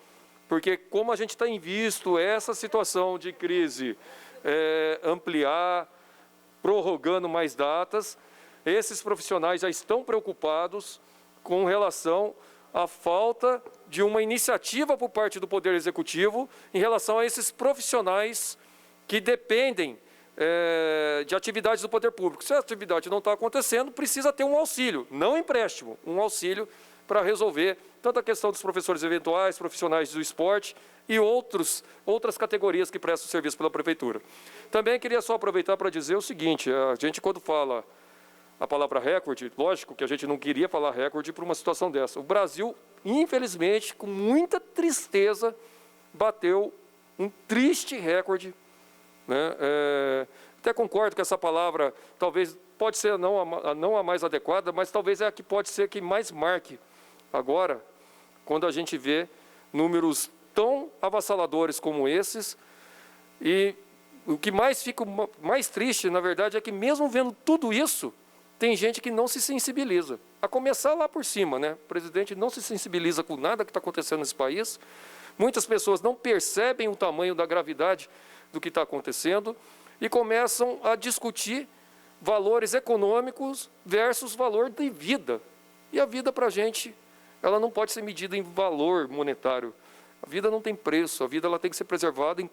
porque como a gente tem visto essa situação de crise ampliar, prorrogando mais datas, esses profissionais já estão preocupados com relação à falta de uma iniciativa por parte do Poder Executivo em relação a esses profissionais que dependem de atividades do poder público. Se a atividade não está acontecendo, precisa ter um auxílio, não empréstimo, um auxílio para resolver tanto a questão dos professores eventuais, profissionais do esporte e outras categorias que prestam serviço pela Prefeitura. Também queria só aproveitar para dizer o seguinte, a gente quando fala a palavra recorde, lógico que a gente não queria falar recorde para uma situação dessa. O Brasil, infelizmente, com muita tristeza, bateu um triste recorde, né? Até concordo que essa palavra talvez pode ser não a mais adequada, mas talvez é a que pode ser que mais marque agora, quando a gente vê números tão avassaladores como esses. E o que mais fica mais triste, na verdade, é que mesmo vendo tudo isso, tem gente que não se sensibiliza. A começar lá por cima, né? O presidente não se sensibiliza com nada que está acontecendo nesse país. Muitas pessoas não percebem o tamanho da gravidade do que está acontecendo e começam a discutir valores econômicos versus valor de vida. E a vida para a gente, ela não pode ser medida em valor monetário. A vida não tem preço, a vida ela tem que ser preservada em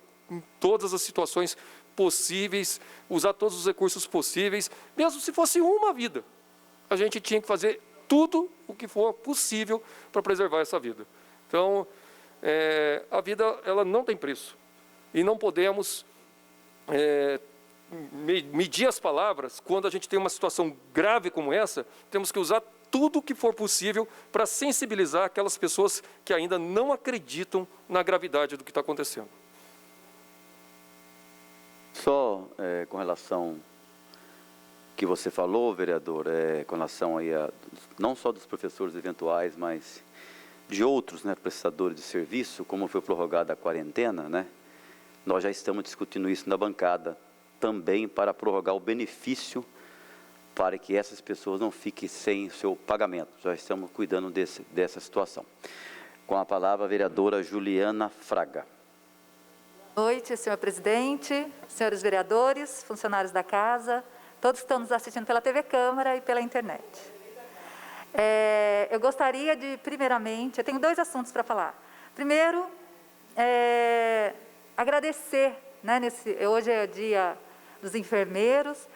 todas as situações possíveis, usar todos os recursos possíveis, mesmo se fosse uma vida. A gente tinha que fazer tudo o que for possível para preservar essa vida. Então, a vida ela não tem preço. E não podemos medir as palavras quando a gente tem uma situação grave como essa. Temos que usar tudo o que for possível para sensibilizar aquelas pessoas que ainda não acreditam na gravidade do que está acontecendo. Só com relação que você falou, vereador, com relação aí não só dos professores eventuais, mas de outros, né, prestadores de serviço, como foi prorrogada a quarentena, né, nós já estamos discutindo isso na bancada, também para prorrogar o benefício para que essas pessoas não fiquem sem seu pagamento. Já estamos cuidando dessa situação. Com a palavra, a vereadora Juliana Fraga. Boa noite, senhor presidente, senhores vereadores, funcionários da casa, todos que estão nos assistindo pela TV Câmara e pela internet. Eu gostaria de, primeiramente, eu tenho 2 assuntos para falar. Primeiro, agradecer, né, hoje é o dia dos enfermeiros,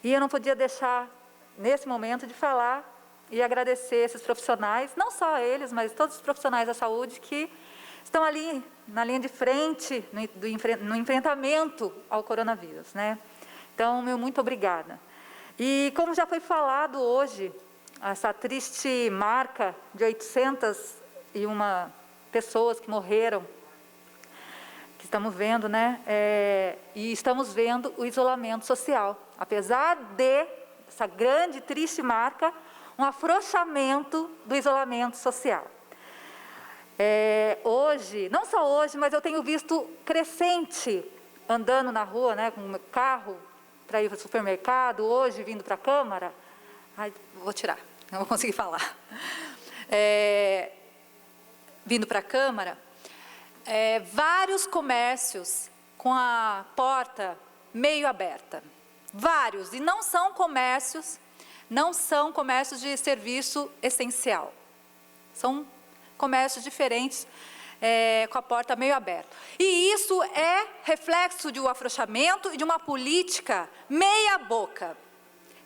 e eu não podia deixar, nesse momento, de falar e agradecer esses profissionais, não só eles, mas todos os profissionais da saúde que estão ali na linha de frente, no enfrentamento ao coronavírus, né? Então, meu muito obrigada. E como já foi falado hoje, essa triste marca de 801 pessoas que morreram, que estamos vendo, né? E estamos vendo o isolamento social. Apesar dessa grande, triste marca, um afrouxamento do isolamento social. Hoje, não só hoje, mas eu tenho visto crescente, andando na rua, né, com o carro, para ir para o supermercado, hoje, vindo para a Câmara. Ai, vou tirar, não vou conseguir falar. Vindo para a Câmara, vários comércios com a porta meio aberta. Vários, e não são comércios de serviço essencial. São comércios diferentes, com a porta meio aberta. E isso é reflexo de um afrouxamento e de uma política meia boca.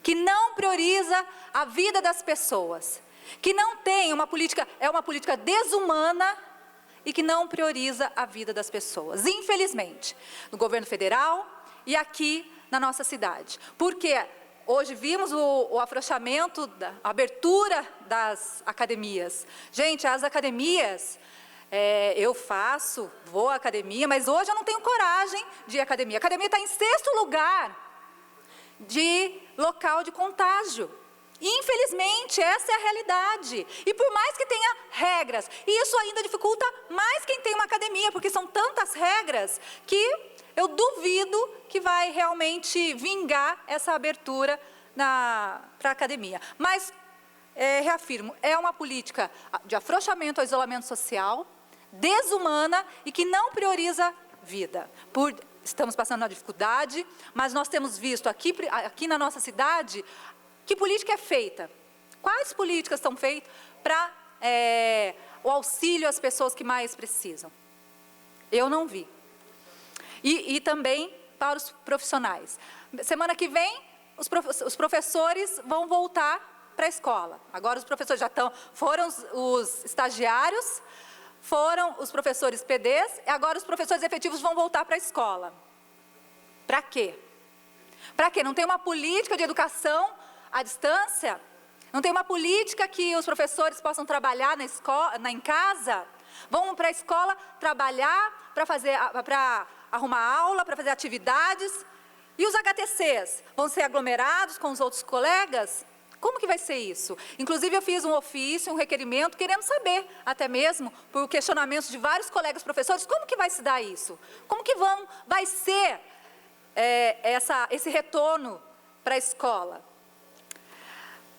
que não prioriza a vida das pessoas, que não tem uma política desumana e que não prioriza a vida das pessoas, infelizmente, no governo federal e aqui na nossa cidade. Porque hoje vimos o afrouxamento, a abertura das academias. Gente, as academias, eu vou à academia, mas hoje eu não tenho coragem de ir à academia. A academia está em 6º lugar de local de contágio. Infelizmente, essa é a realidade. E por mais que tenha regras, e isso ainda dificulta mais quem tem uma academia, porque são tantas regras que eu duvido que vai realmente vingar essa abertura para a academia. Mas, reafirmo, é uma política de afrouxamento ao isolamento social, desumana e que não prioriza vida. Estamos passando uma dificuldade, mas nós temos visto aqui na nossa cidade que política é feita. Quais políticas estão feitas para o auxílio às pessoas que mais precisam? Eu não vi. E também para os profissionais. Semana que vem, os professores vão voltar para a escola. Agora os professores foram os estagiários, foram os professores PDs, e agora os professores efetivos vão voltar para a escola. Para quê? Para quê? Não tem uma política de educação à distância? Não tem uma política que os professores possam trabalhar em casa? Vão para a escola trabalhar, para arrumar aula, para fazer atividades? E os HTCs? Vão ser aglomerados com os outros colegas? Como que vai ser isso? Inclusive, eu fiz um ofício, um requerimento, querendo saber, até mesmo, por questionamentos de vários colegas professores, como que vai se dar isso? Como que vai ser esse retorno para a escola?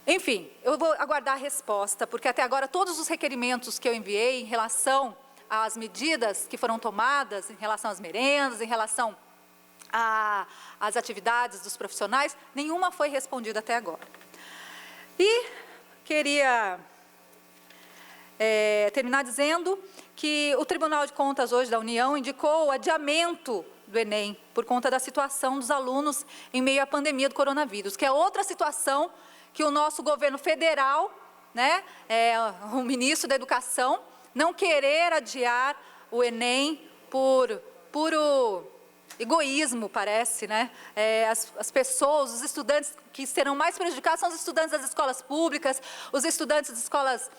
Enfim, eu vou aguardar a resposta, porque até agora todos os requerimentos que eu enviei em relação às medidas que foram tomadas, em relação às merendas, em relação às atividades dos profissionais, nenhuma foi respondida até agora. E queria terminar dizendo que o Tribunal de Contas hoje da União indicou o adiamento do Enem por conta da situação dos alunos em meio à pandemia do coronavírus, que é outra situação que o nosso governo federal, o ministro da Educação, não querer adiar o Enem por puro egoísmo, parece, as pessoas, os estudantes que serão mais prejudicados são os estudantes das escolas públicas, os estudantes de escolas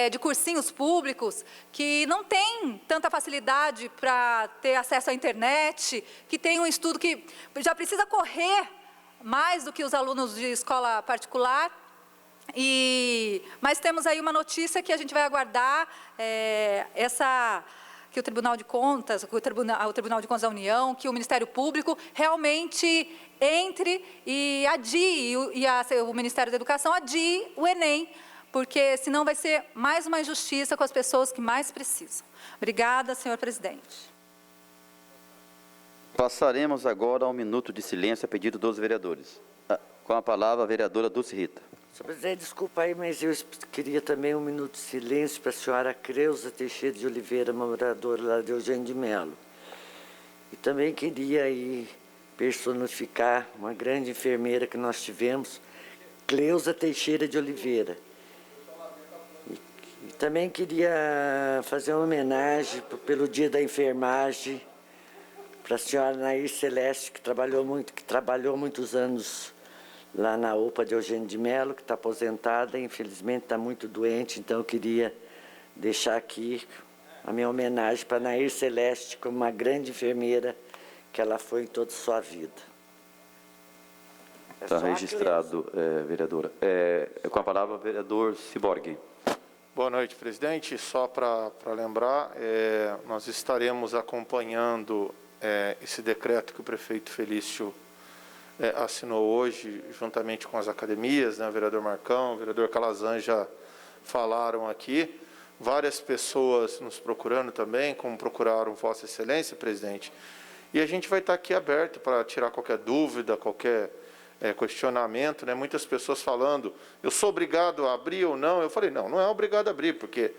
de cursinhos públicos, que não têm tanta facilidade para ter acesso à internet, que tem um estudo que já precisa correr mais do que os alunos de escola particular. Mas temos aí uma notícia que a gente vai aguardar, que o Tribunal de Contas, o Tribunal de Contas da União, que o Ministério Público realmente entre e adie, o Ministério da Educação adie o Enem, porque senão vai ser mais uma injustiça com as pessoas que mais precisam. Obrigada, senhor presidente. Passaremos agora a um minuto de silêncio a pedido dos vereadores. Com a palavra, a vereadora Dulce Rita. Senhor presidente, desculpa aí, mas eu queria também um minuto de silêncio para a senhora Creuza Teixeira de Oliveira, moradora lá de Eugênio de Melo. E também queria aí personificar uma grande enfermeira que nós tivemos, Cleusa Teixeira de Oliveira. E também queria fazer uma homenagem pelo Dia da Enfermagem para a senhora Nair Celeste, que trabalhou muitos anos lá na UPA de Eugênio de Melo, que está aposentada e infelizmente está muito doente, então eu queria deixar aqui a minha homenagem para a Nair Celeste, como uma grande enfermeira que ela foi em toda a sua vida. Está registrado, vereadora. Com a palavra, o vereador Ciborgue. Boa noite, presidente. Só para lembrar, nós estaremos acompanhando esse decreto que o prefeito Felício assinou hoje, juntamente com as academias, o vereador Marcão, o vereador Calazan já falaram aqui. Várias pessoas nos procurando também, como procuraram Vossa Excelência, presidente. E a gente vai estar aqui aberto para tirar qualquer dúvida, qualquer questionamento. Muitas pessoas falando, eu sou obrigado a abrir ou não? Eu falei, não é obrigado a abrir, porque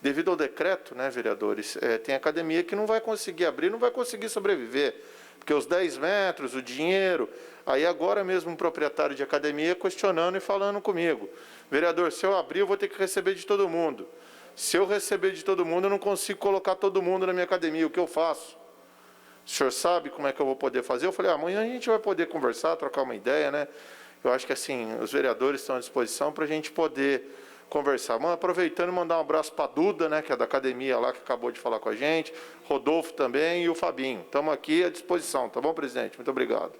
devido ao decreto, né, vereadores, tem academia que não vai conseguir abrir, não vai conseguir sobreviver, porque os 10 metros, o dinheiro, aí agora mesmo um proprietário de academia questionando e falando comigo, vereador, se eu abrir eu vou ter que receber de todo mundo, se eu receber de todo mundo eu não consigo colocar todo mundo na minha academia, o que eu faço? O senhor sabe como é que eu vou poder fazer? Eu falei, amanhã a gente vai poder conversar, trocar uma ideia, né? Eu acho que assim, os vereadores estão à disposição para a gente poder conversar. Aproveitando, mandar um abraço para a Duda, né, que é da academia lá, que acabou de falar com a gente, Rodolfo também e o Fabinho. Estamos aqui à disposição, tá bom, presidente? Muito obrigado.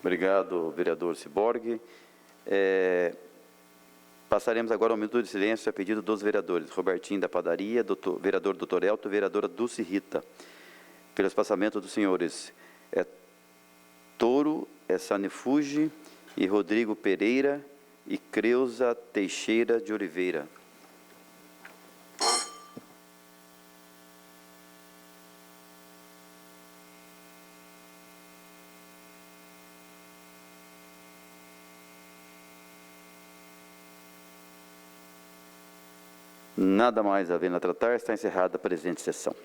Obrigado, vereador Ciborgue. Passaremos agora ao minuto de silêncio a pedido dos vereadores. Robertinho da Padaria, vereador Doutor Elton, vereadora Dulce Rita. Pelos passamentos dos senhores Toro, Sanifuji e Rodrigo Pereira e Creuza Teixeira de Oliveira. Nada mais havendo a tratar, está encerrada a presente sessão.